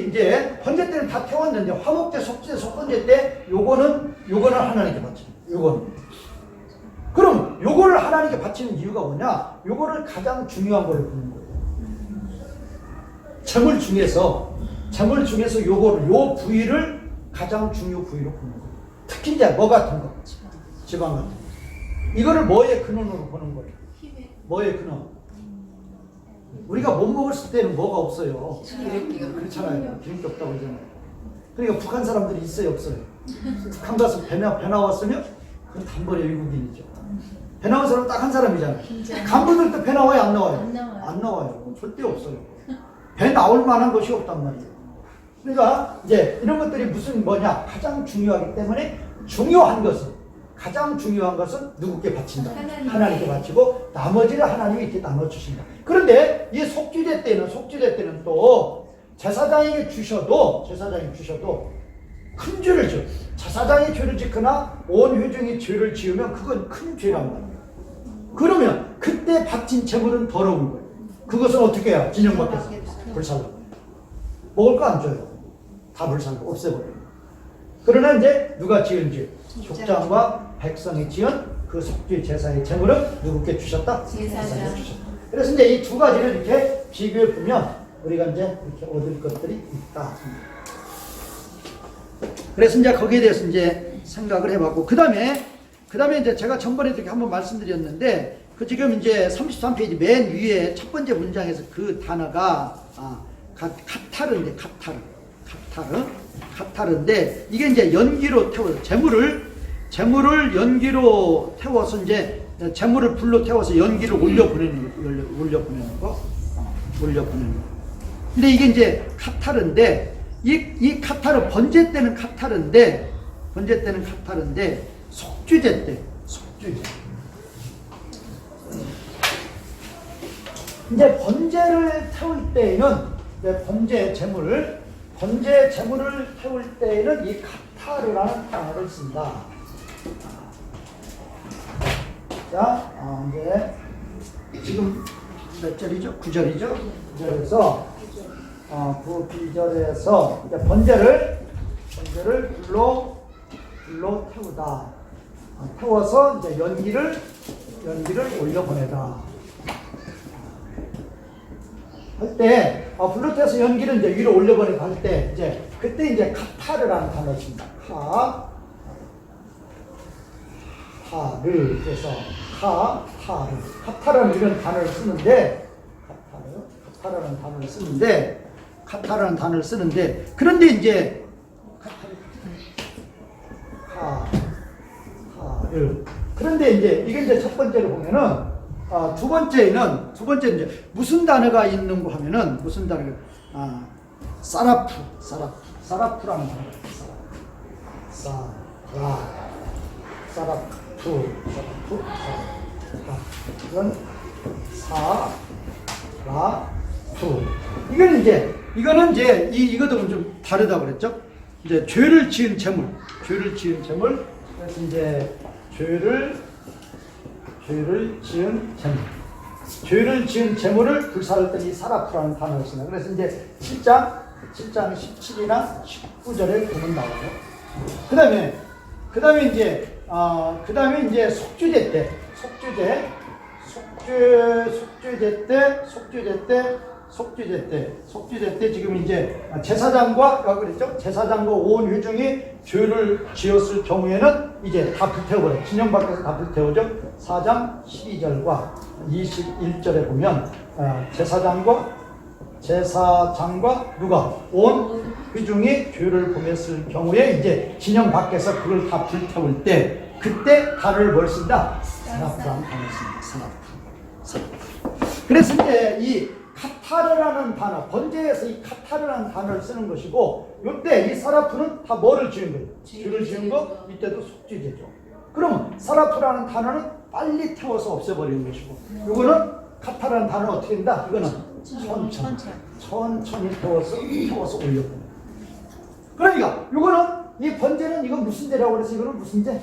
Speaker 1: 이제 번제 때는 다 태웠는데, 화목제, 속죄, 속번제 때 요거는 하나님께 바칩니다. 요거는. 그럼 요거를 하나님께 바치는 이유가 뭐냐? 요거를 가장 중요한 걸로 보는 거예요. 제물 중에서 요 부위를 가장 중요 부위로 보는 거예요. 특히 이제 뭐 같은 거, 지방 같은 거. 이거를 뭐의 근원으로 보는 거예요? 뭐의 근원? 우리가 못 먹었을 때는 뭐가 없어요? 기름기가 그렇잖아요. 기름기 없다고 그러잖아요. 그러니까 북한 사람들이 있어요, 없어요? 북한 가서 배 나왔으면 그건 단번에 외국인이죠. 배 나온 사람은 딱 한 사람이잖아요. 간부들도 배 나와요, 안 나와요? 안 나와요. 절대 없어요. 배 나올 만한 것이 없단 말이에요. 그러니까 이제 이런 것들이 뭐냐? 가장 중요하기 때문에 가장 중요한 것은 누구께 바친다? 하나님께 바치고 나머지를 하나님이 이렇게 나눠주신다. 그런데 이 속죄제 때는 또 제사장에게 주셔도 큰 죄를 져. 제사장이 죄를 짓거나 온 회중이 죄를 지으면 그건 큰 죄란 말이에요. 그러면 그때 바친 제물은 더러운 거예요. 그것은 어떻게 해요? 진영 밖에서 불살라. 먹을 거 안 줘요. 다 불살고 없애버려요. 그러나 이제 누가 지은 죄? 족장과 백성이 지은 그 속죄 제사의 제물은 누구께 주셨다? 제사장에게 주셨다. 그래서 이제 이 두 가지를 이렇게 비교해 보면 우리가 이제 이렇게 얻을 것들이 있다. 그래서 이제 거기에 대해서 이제 생각을 해봤고, 그 다음에 이제 제가 전번에도 이렇게 한번 말씀드렸는데, 그 지금 이제 33페이지 맨 위에 첫 번째 문장에서 그 단어가 카타르인데, 이게 이제 연기로 태워서 재물을 연기로 태워서 이제 재물을 불로 태워서 연기를 올려보내는 거. 근데 이게 이제 카타르인데, 이 카타르 번제 때는 카타르인데 속죄제 때 이제 번제를 태울 때에는 번제 재물을 태울 때에는 이 카타르라는 단어를 쓴다. 자, 이제 지금 몇 절이죠? 9절이죠? 9절에서 9절에서 이제 번제를 불로 태우다. 태워서 이제 연기를 올려보내다. 할 때, 불로 태워서 연기를 이제 위로 올려보내고 할 때, 그때 이제 카타르라는 단어를 씁니다. 카타르. 그래서 카타르는 이런 단어를 쓰는데, 카타르라는 단어를 쓰는데, 그런데 이제 그런데 이제 이게 이제 첫 번째로 보면은, 두 번째는 이제 무슨 단어가 있는고 하면은, 무슨 단어가 사라프라는 단어가 있어요. 사라프. 이건 이거는 이제 이것도 좀 다르다고 그랬죠? 이제 죄를 지은 제물. 그래서 이제 죄를 지은 제물을 불사를 때 이 사라프라는 단어를 쓰나. 그래서 이제 7장 17이나 19절에 보면 나와요. 그다음에 이제 속죄제 때 지금 이제 제사장과 온 회중이 죄를 지었을 경우에는 이제 다 불태워버려요. 진영 밖에서 다 불태우죠. 4장 12절과 21절에 보면 제사장과 누가 온 회중이 죄를 범했을 경우에 이제 진영 밖에서 그걸 다 불태울 때, 그때 단어를 뭘 쓴다? 사라프라는 단어를 씁니다. 그래서 이제 이 카타르라는 단어, 번제에서 이 카타르라는 단어를 쓰는 것이고, 이때 이 사라프는 다 뭐를 지은 거예요? 죄를 지은 거, 이때도 속죄제죠. 그러면 사라프라는 단어는 빨리 태워서 없애버리는 것이고, 이거는 카타르라는 단어는 어떻게 된다? 이거는 천천히 태워서 올려보내. 그러니까 이거는 이 번제는 이건 무슨 제라고 그래서 이거는 무슨 제?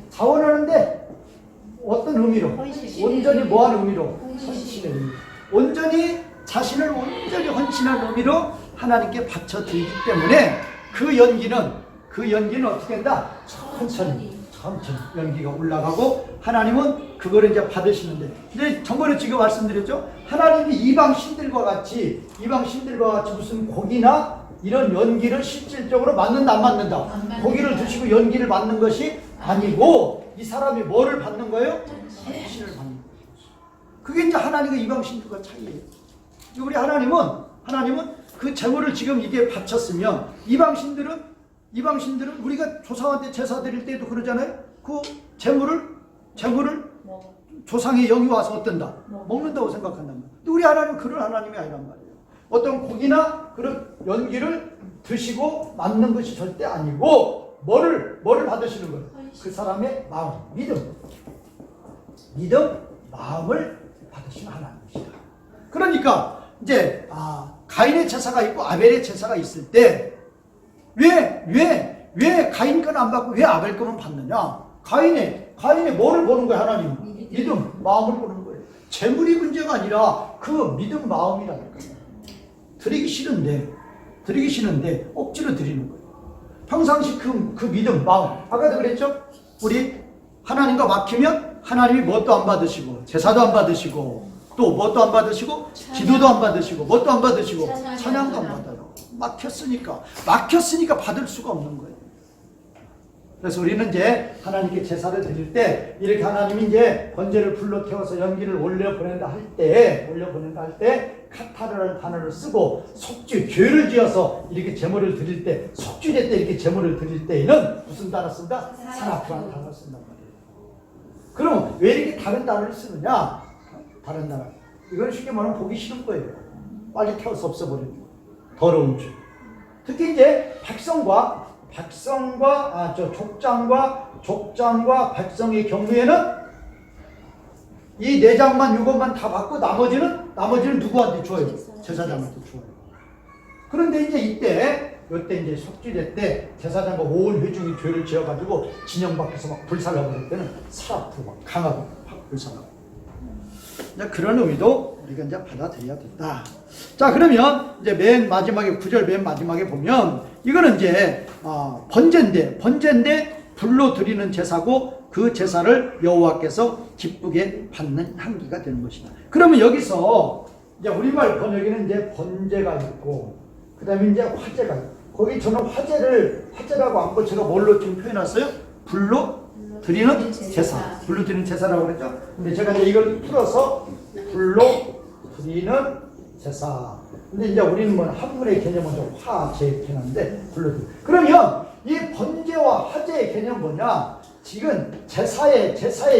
Speaker 1: 자원하는데 어떤 의미로? 온전히 뭐하는 의미로? 헌신의 의미로. 온전히 자신을 온전히 헌신한 의미로 하나님께 바쳐드리기 때문에 그 연기는 어떻게 된다? 천천히 연기가 올라가고 하나님은 그거를 이제 받으시는데, 근데 전번에 지금 말씀드렸죠? 하나님이 이방 신들과 같이 무슨 고기나 이런 연기를 실질적으로 맞는다 안 맞는다? 고기를 드시고 연기를 받는 것이 아니고 이 사람이 뭐를 받는 거예요? 헌신을 받는 거예요. 그게 이제 하나님과 이방 신들과 차이예요. 우리 하나님은 그 제물을 지금 이게 바쳤으면 이방 신들은 우리가 조상한테 제사 드릴 때도 그러잖아요. 그 제물을 조상의 영이 와서 어떤다? 먹는다고 생각한단 말이에요. 근데 우리 하나님은 그런 하나님이 아니란 말이에요. 어떤 고기나 그런 연기를 드시고 맞는 것이 절대 아니고 뭐를 받으시는 거예요? 그 사람의 마음, 믿음, 마음을 받으시는 하나님이시다. 그러니까 이제 가인의 제사가 있고 아벨의 제사가 있을 때 왜 가인 건 안 받고 왜 아벨 거만 받느냐? 가인의 뭐를 보는 거야, 하나님? 믿음, 마음을 보는 거예요. 재물이 문제가 아니라 그 믿음, 마음이라니까요. 드리기 싫은데 억지로 드리는 거예요. 평상시 그 믿음, 마음. 아까도 그랬죠? 우리 하나님과 막히면 하나님이 뭣도 안 받으시고 제사도 안 받으시고 또 뭣도 안 받으시고 기도도 안 받으시고 뭣도 안 받으시고 찬양도 안 받아요. 막혔으니까 받을 수가 없는 거예요. 그래서 우리는 이제 하나님께 제사를 드릴 때 이렇게 하나님이 이제 번제를 불러 태워서 연기를 올려 보낸다 할 때 카타르라는 단어를 쓰고 죄를 지어서 이렇게 제물을 드릴 때, 속죄제 때 이렇게 제물을 드릴 때에는 무슨 단어 쓴다? 사라프라는 단어를 쓴단 말이에요. 그럼 왜 이렇게 다른 단어를 쓰느냐? 다른 단어. 이건 쉽게 말하면 보기 싫은 거예요. 빨리 태워서 없애버리는 거예요. 더러운 죄. 특히 이제 족장과 백성의 경우에는 이 내장만 이것만 다 받고 나머지는 누구한테 줘요? 제사장한테 줘요. 그런데 이제 이때 이제 속죄제 때 제사장과 온 회중이 죄를 지어가지고 진영 밖에서 막 불살라버릴 때는 사라프 막 강하고 확 불살라버려. 그런 의미도 우리가 이제 받아들여야 된다. 자, 그러면 이제 맨 마지막에 9절 맨 마지막에 보면 이거는 이제 번제인데 불로 드리는 제사고 그 제사를 여호와께서 기쁘게 받는 향기가 되는 것이다. 그러면 여기서 이제 우리말 번역에는 이제 번제가 있고 그다음에 이제 화제가 있고 거기 저는 화제라고 안 고 제가 뭘로 지금 표현했어요? 불로 드리는 제사. 불로 드리는 제사라고 그랬죠? 근데 제가 이제 이걸 풀어서 불로 드리는 제사. 근데 이제 우리는 뭐 한문의 개념은 좀 화제 개념인데 불로 드리는. 그러면 이 번제와 화제의 개념 뭐냐? 지금 제사의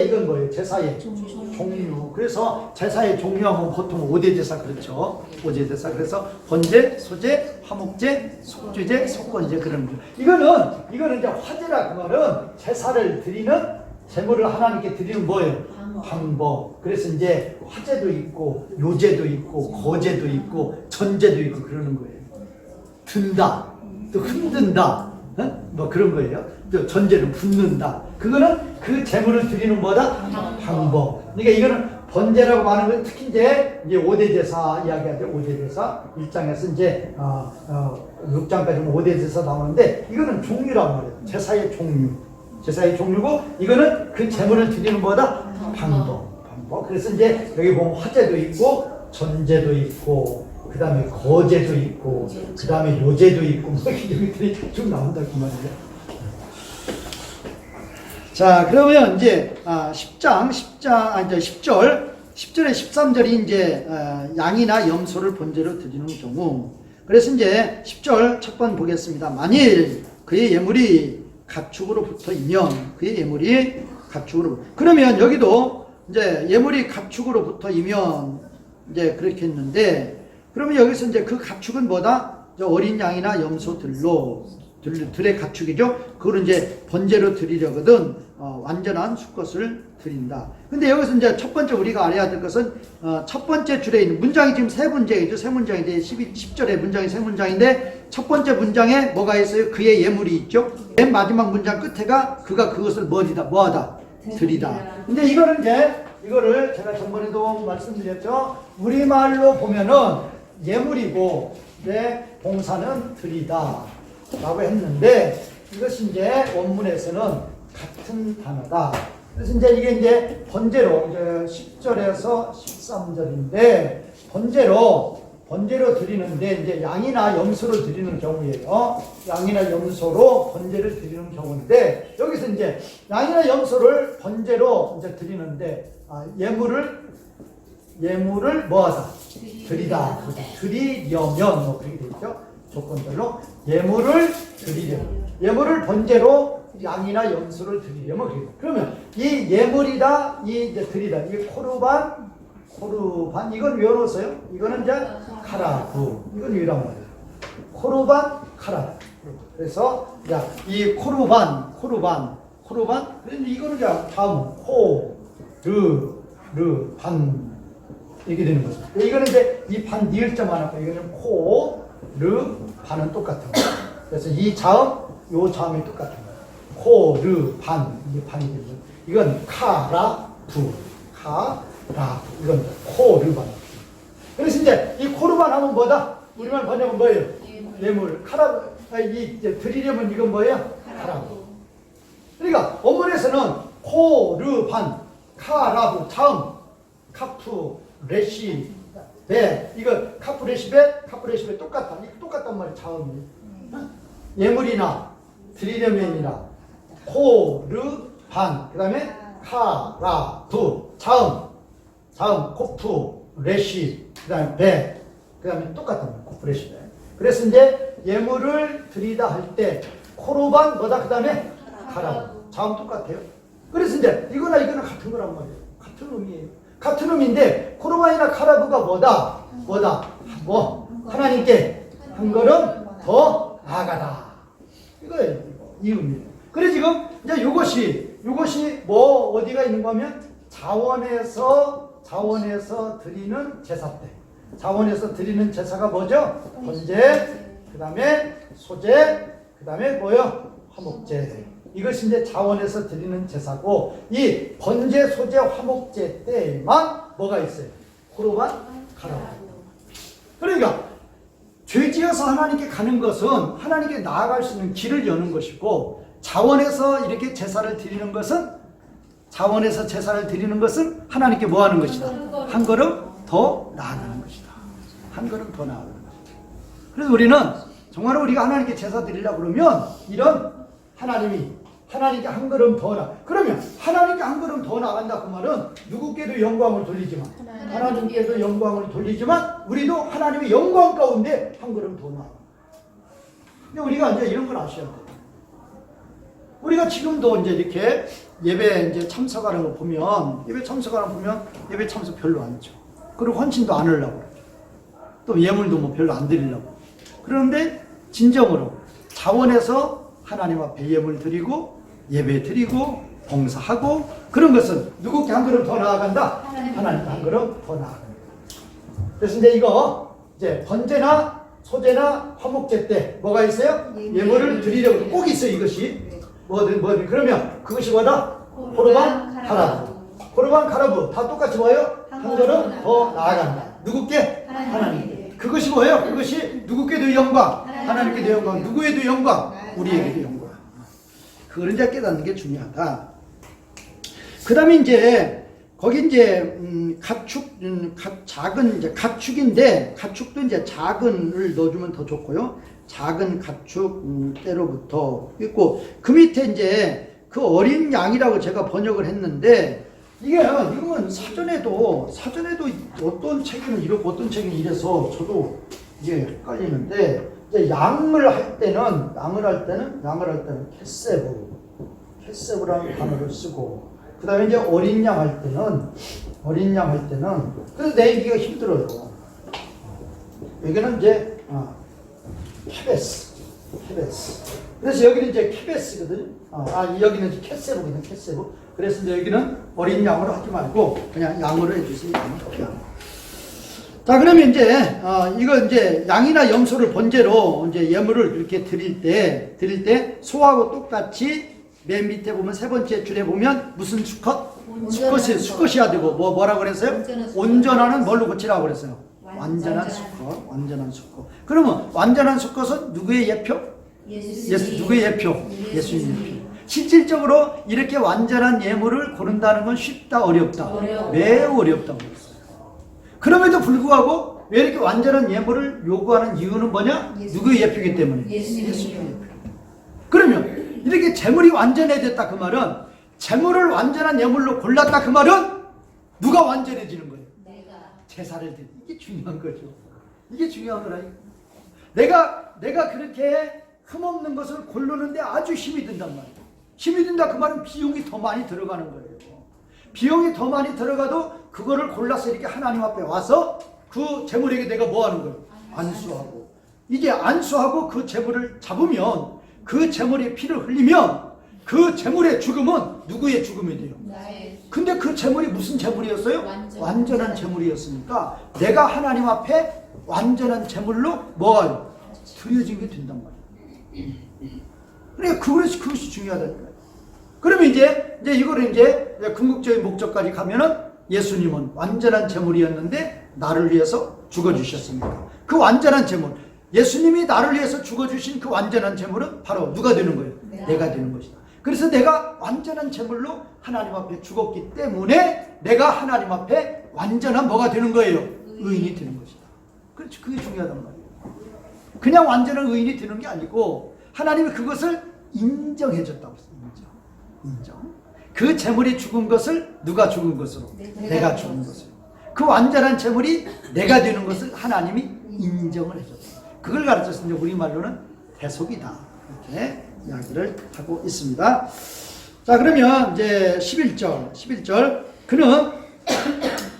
Speaker 1: 이건 뭐예요? 제사의 종류. 그래서 제사의 종류하면 보통 5대 제사 그렇죠? 5대 제사. 그래서 번제, 소제, 화목제, 속죄제, 속건제 그런 거. 이거는 이제 화제라 그 말은 제사를 드리는 제물을 하나님께 드리는 뭐예요? 방법. 그래서 이제 화제도 있고 요제도 있고 거제도 있고 전제도 있고 그러는 거예요. 든다, 또 흔든다. 뭐 그런 거예요. 또 전제는 붓는다. 그거는 그 제물을 드리는 뭐다? 방법. 그러니까 이거는 번제라고 말하는 건 특히 이제 5대 제사 이야기하죠. 5대 제사 1장에서 이제 6장까지 5대 제사 나오는데 이거는 종류라고 말해요. 제사의 종류고 이거는 그 제물을 드리는 뭐다? 방법. 그래서 이제 여기 보면 화제도 있고 전제도 있고 그 다음에 거제도 있고, 그 다음에 요제도 있고, 뭐, 여기들이 쭉 나온다, 그 말이에요. 자, 그러면 이제, 10절에 13절이 이제, 양이나 염소를 번제로 드리는 경우. 그래서 이제, 10절 첫 번 보겠습니다. 만일 그의 예물이 가축으로부터이면, 그러면 여기도, 이제 예물이 가축으로부터이면 이제 그렇게 했는데, 그러면 여기서 이제 그 가축은 뭐다? 어린 양이나 염소들로 들의 가축이죠. 그걸 이제 번제로 드리려거든 완전한 수것을 드린다. 근데 여기서 이제 첫 번째 우리가 알아야 될 것은 첫 번째 줄에 있는 문장이 지금 세 문장이죠. 세 문장인데 10절에 문장이 세 문장인데 첫 번째 문장에 뭐가 있어요? 그의 예물이 있죠. 맨 마지막 문장 끝에가 그가 그것을 뭐하다? 드리다. 근데 이거를 제가 전번에도 말씀드렸죠. 우리말로 보면은 예물이고 내 봉사는 드리다 라고 했는데, 이것이 이제 원문에서는 같은 단어다. 그래서 이게 이제 번제로 이제 10절에서 13절인데 번제로 드리는데 이제 양이나 염소를 드리는 경우예요. 양이나 염소로 번제를 드리는 경우인데, 여기서 이제 양이나 염소를 번제로 이제 드리는데 예물을 뭐하다? 드리다. 드리려면 뭐 그렇게 되죠. 조건별로 예물을 드리려면, 예물을 번제로 양이나 염소를 드리려면 그래요. 그러면 이 예물이다, 이 이제 드리다, 이게 코르반 이건 외워놓으세요. 이거는 이제 카라브, 이건 유일한 거예요. 코르반 카라브. 그래서 이 코르반 그래서 이거는 다음 반 이렇게 되는 거죠. 이거는 이제 이 반 니을점 하나, 이거는 반은 똑같은 거예요. 그래서 이 자음, 요 자음이 똑같은 거예요. 반, 이게 반이 되죠. 이건 카라부, 이건 코르반. 그래서 이제 이 코르반 하면 뭐다? 우리말 번역은 뭐예요? 예물. 이제 드리려면 이건 뭐예요? 카라부. 그러니까 원문에서는 코르반, 카라부, 자음, 카프, 레시, 배, 이거 카프레시베 똑같다. 이거 똑같단 말이에요. 자음이. 예물이나 드리려면이나 코르반, 그 다음에 카라부, 자음, 코프, 레시, 그 다음에 배, 그 다음에 똑같단 말이에요. 코프, 레시, 배. 그래서 이제 예물을 드리다 할 때 코르반 뭐다? 그 다음에 카라부, 자음 똑같아요. 그래서 이제 이거나 같은 거란 말이에요. 같은 의미예요. 같은 의미인데 코르반이나 카라부가 뭐다? 하나님께 한 걸음 더 나아가다. 이거예요. 이 의미예요. 그래 지금 이제 이것이 뭐 어디가 있는 거면 자원에서 드리는 제사 때. 자원에서 드리는 제사가 뭐죠? 번제, 그 다음에 소제, 그 다음에 뭐요? 화목제. 이것이 이제 자원에서 드리는 제사고, 이 번제, 소제, 화목제 때만 뭐가 있어요? 코르반, 카라부. 그러니까 죄지어서 하나님께 가는 것은 하나님께 나아갈 수 있는 길을 여는 것이고, 자원에서 이렇게 제사를 드리는 것은 하나님께 뭐 하는 것이다? 한 걸음 더 나아가는 것이다. 한 걸음 더 나아가는 것이다. 그래서 우리는 정말로 우리가 하나님께 제사 드리려고 그러면 이런 하나님께 한 걸음 더 그러면 하나님께 한 걸음 더 나간다 그 말은 누구께도 영광을 돌리지만, 하나님께도 영광을 돌리지만 우리도 하나님의 영광 가운데 한 걸음 더 나가. 근데 우리가 이제 이런 걸 아셔야 돼요. 우리가 지금도 이제 이렇게 예배 이제 참석하는 거 보면, 예배 참석 별로 안 하죠. 그리고 헌신도 안 하려고 그러죠. 또 예물도 뭐 별로 안 드리려고. 그런데 진정으로 자원에서 하나님 앞에 예물 드리고 예배 드리고 봉사하고 그런 것은 누구께 한 걸음 더 나아간다? 하나님께 한 걸음 더 나아간다. 그래서 이제 번제나 소제나 화목제 때 뭐가 있어요? 예물을 드리려고 꼭 있어요. 이것이 뭐든 그러면 그것이 뭐다? 코르반 카라부. 코르반 카라부 다 똑같이 뭐예요? 한 걸음 더 나아간다. 누구께? 하나님께. 그것이 뭐예요? 그것이 누구께도 영광, 하나님께도 영광, 누구에도 영광, 우리에게도 영광. 그걸 이제 깨닫는 게 중요하다. 그 다음에 이제 거기 이제 작은 이제 가축인데, 가축도 이제 작은을 넣어주면 더 좋고요. 작은 가축 때로부터 있고, 그 밑에 이제 그 어린 양이라고 제가 번역을 했는데, 이건 사전에도 어떤 책에는 이렇고 어떤 책에는 이래서 저도 이게 헷갈리는데, 이제 양을 할 때는 캐세브라는 단어를 쓰고, 그 다음에 이제 어린 양 할 때는, 그래서 내기가 힘들어요. 여기는 이제, 케베스. 그래서 여기는 이제 케베스거든. 여기는 이제 캐세브거든, 캐세브. 그래서 이제 여기는 어린 양으로 하지 말고, 그냥 양으로 해주세요. 자, 그러면 이제, 이거 이제 양이나 염소를 번제로 이제 예물을 이렇게 드릴 때, 소하고 똑같이 맨 밑에 보면 세 번째 줄에 보면 무슨 수컷? 수컷이야 되고, 뭐라고 그랬어요? 온전하는 뭘로 고치라고 그랬어요? 완전한 수컷. 그러면 완전한 수컷은 누구의 예표? 누구의 예표? 예수님 예표. 실질적으로 이렇게 완전한 예물을 고른다는 건 쉽다, 어렵다? 매우 어렵다고 그랬어요. 그럼에도 불구하고 왜 이렇게 완전한 예물을 요구하는 이유는 뭐냐? 누구의 예표이기 때문에? 예수님의 예표. 그러면 이렇게 재물이 완전해졌다 그 말은, 재물을 완전한 예물로 골랐다 그 말은 누가 완전해지는 거예요? 제사를 드리는. 이게 중요한 거죠. 이게 중요한 거라니까. 내가 그렇게 흠없는 것을 고르는데 아주 힘이 든단 말이에요. 힘이 든다 그 말은 비용이 더 많이 들어가는 거예요. 비용이 더 많이 들어가도 그거를 골라서 이렇게 하나님 앞에 와서 그 재물에게 내가 뭐 하는 거예요? 안수하고. 이게 안수하고 그 재물을 잡으면, 그 재물에 피를 흘리면 그 재물의 죽음은 누구의 죽음이 돼요? 근데 그 재물이 무슨 재물이었어요? 완전한 재물이었으니까 내가 하나님 앞에 완전한 재물로 뭐가 드려진 게 된단 말이에요. 그러니까 그것이 중요하다니까요. 그러면 이제 이거를 이제 궁극적인 목적까지 가면은 예수님은 완전한 재물이었는데 나를 위해서 죽어주셨습니다. 그 완전한 재물, 예수님이 나를 위해서 죽어주신 그 완전한 재물은 바로 누가 되는 거예요? 내가 되는 것이다. 그래서 내가 완전한 재물로 하나님 앞에 죽었기 때문에 내가 하나님 앞에 완전한 뭐가 되는 거예요? 의인이 되는 것이다. 그렇지, 그게 중요하단 말이에요. 그냥 완전한 의인이 되는 게 아니고 하나님이 그것을 인정해줬다고 했어요. 인정. 그 재물이 죽은 것을 누가 죽은 것으로? 내가 죽은 것으로. 그 완전한 재물이 내가 되는 것을 하나님이 인정을 해줬다. 그걸 가르쳐서 이제 우리말로는 대속이다. 이렇게 이야기를 하고 있습니다. 자, 그러면 이제 11절.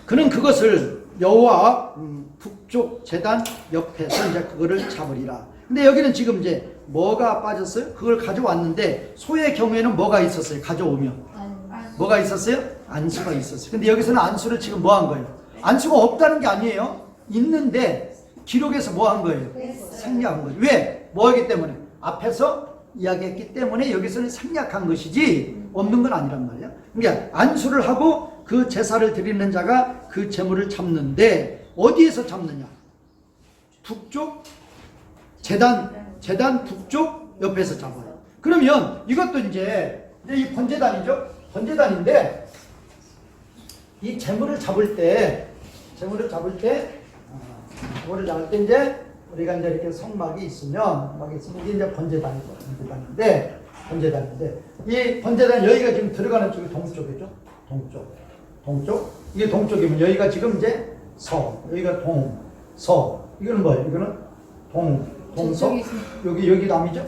Speaker 1: 그는 그것을 여호와 북쪽 제단 옆에서 이제 그거를 잡으리라. 근데 여기는 지금 이제 뭐가 빠졌어요? 그걸 가져왔는데 소의 경우에는 뭐가 있었어요? 가져오면 뭐가 있었어요? 안수가 있었어요. 근데 여기서는 안수를 지금 뭐 한 거예요? 안수가 없다는 게 아니에요. 있는데 기록에서 뭐 한 거예요? 생략한 거예요. 왜? 뭐 하기 때문에? 앞에서 이야기했기 때문에 여기서는 생략한 것이지 없는 건 아니란 말이에요. 그러니까 안수를 하고 그 제사를 드리는 자가 그 제물을 잡는데 어디에서 잡느냐? 북쪽 제단 북쪽 옆에서 잡아요. 그러면 이것도 이제 이 번제단이죠. 번제단인데 이 제물을 잡을 때 이제 우리가 이제 이렇게 성막이 있으면 이게 이제 번제단인데 이 번제단 여기가 지금 들어가는 쪽이 동쪽이죠. 동쪽. 이게 동쪽이면 여기가 지금 이제 여기가 서. 이거는 뭐예요? 이거는 동서. 여기 남이죠.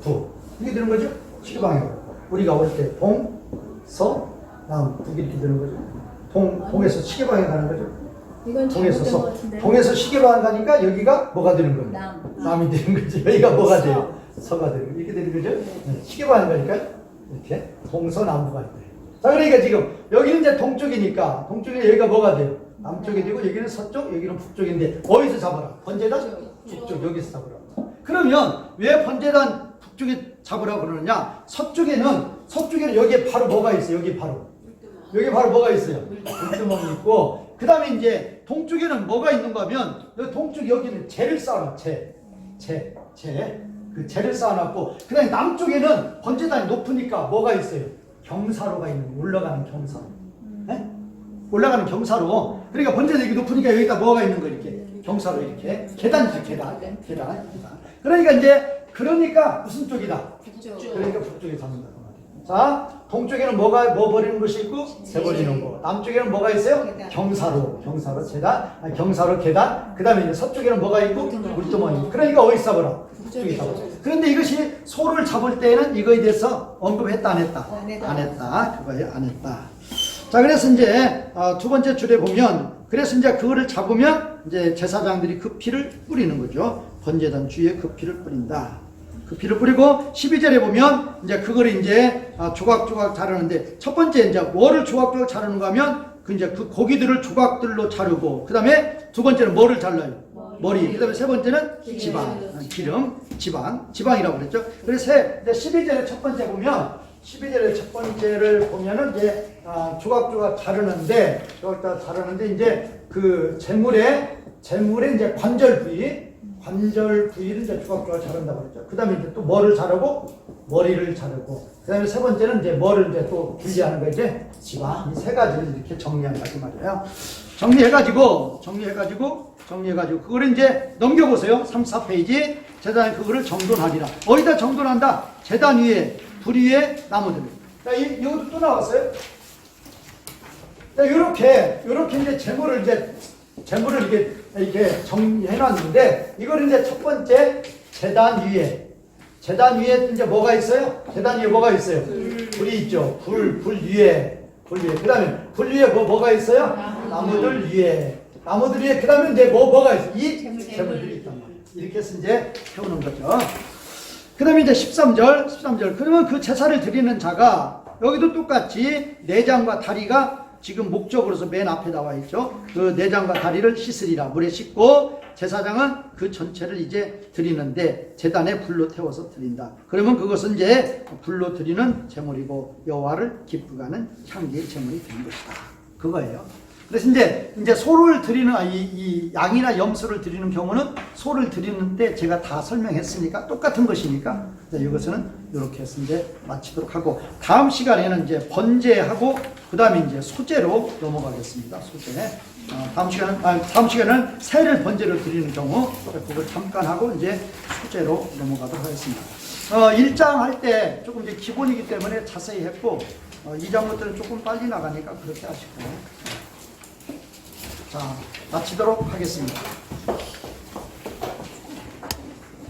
Speaker 1: 북. 이게 되는 거죠. 시방향. 우리가 올 때 서, 북 이렇게 되는 거죠. 동에서 시계방향 가는 거죠.
Speaker 2: 이건
Speaker 1: 동에서 시계방향 가니까 여기가 뭐가 되는 거예요? 남이 되는 거죠. 여기가 뭐가 돼요? 서가 되는 거죠. 이렇게 되는 거죠. 네. 시계방향 가니까 이렇게 동서남북가 돼요. 자, 그러니까 지금 여기는 이제 동쪽이니까 여기가 뭐가 돼요? 남쪽이 되고 여기는 서쪽, 여기는 북쪽인데 어디서 잡아라? 번제단 북쪽, 여기서 잡으라. 그러면 왜 번제단 북쪽에 잡으라고 그러느냐? 서쪽에는 여기에 바로 뭐가 있어요? 여기 바로 뭐가 있어요? 물두멍이 있고, 그 다음에 이제 동쪽에는 뭐가 있는가 하면 동쪽 여기는 재를 쌓아놔. 그 재를 쌓아놨고, 그 다음에 남쪽에는 번제단이 높으니까 뭐가 있어요? 경사로가 있는, 올라가는 경사로. 네? 올라가는 경사로. 그러니까 번제단이 이렇게 높으니까 여기다 뭐가 있는 거 이렇게 경사로 이렇게 계단이죠. 계단. 그러니까 무슨 쪽이다?
Speaker 2: 북쪽.
Speaker 1: 그러니까 북쪽에 잡는다. 자, 동쪽에는 뭐 버리는 것이 있고 재 버리는 거. 남쪽에는 뭐가 있어요? 경사로 계단. 그 다음에 이제 서쪽에는 뭐가 있고 물두멍이. 그러니까 어디 잡아라? 북쪽에 잡아라. 그런데 이것이 소를 잡을 때는 이거에 대해서 언급했다, 안 했다? 안 했다. 그거에 안 했다. 자, 그래서 이제 두 번째 줄에 보면, 그래서 이제 그거를 잡으면 이제 제사장들이 그 피를 뿌리는 거죠. 번제단 주위에 그 피를 뿌린다. 그 피를 뿌리고 12절에 보면 이제 그걸 이제 조각조각 자르는데, 첫 번째 이제 뭐를 조각조각 자르는가 하면 그 이제 그 고기들을 조각들로 자르고, 그 다음에 두 번째는 뭐를 잘라요? 머리. 그 다음에 세 번째는 지방, 기름, 지방이라고 그랬죠. 그래서 12절에 첫 번째 보면, 12절의 첫 번째를 보면은 이제 조각조각 자르는데, 이제 그 재물의 이제 관절 부위를 이제 조각조각 자른다고 그랬죠. 그 다음에 이제 또 뭐를 자르고, 머리를 자르고, 그 다음에 세 번째는 이제 뭐를 이제 또 분리하는 거, 이제 지방. 이 세 가지를 이렇게 정리한다, 그 말이에요. 정리해가지고, 그거를 이제 넘겨보세요. 3, 4페이지. 제단에 그거를 정돈하리라. 어디다 정돈한다? 제단 위에, 불 위에 나무들. 자, 이것도 또 나왔어요. 자, 요렇게 이제 재물을 이렇게 정리해놨는데, 이걸 이제 첫 번째 제단 위에 이제 뭐가 있어요? 제단 위에 뭐가 있어요? 불이 있죠. 불 위에. 그 다음에 불 위에 뭐가 있어요? 나무들 위에. 그 다음에 이제 뭐가 있어요? 이 재물들이 있단 말이에요. 이렇게 해서 이제 세우는 거죠. 그 다음에 이제 13절. 그러면 그 제사를 드리는 자가, 여기도 똑같이 내장과 다리가 지금 목적으로서 맨 앞에 나와 있죠. 그 내장과 다리를 씻으리라. 물에 씻고, 제사장은 그 전체를 이제 드리는데 제단에 불로 태워서 드린다. 그러면 그것은 이제 불로 드리는 제물이고 여호와를 기쁘게 하는 향기의 제물이 된 것이다. 그거예요. 그래서 이제 소를 드리는, 이 양이나 염소를 드리는 경우는 소를 드리는 때 제가 다 설명했으니까 똑같은 것이니까 이것은 이렇게 해서 이제 마치도록 하고, 다음 시간에는 이제 번제하고 그 다음에 이제 소제로 넘어가겠습니다. 소제. 다음 시간은 새를 번제로 드리는 경우 그걸 잠깐 하고 이제 소제로 넘어가도록 하겠습니다. 1장 할 때 조금 이제 기본이기 때문에 자세히 했고, 2장부터는 조금 빨리 나가니까 그렇게 하시고. 자, 마치도록 하겠습니다.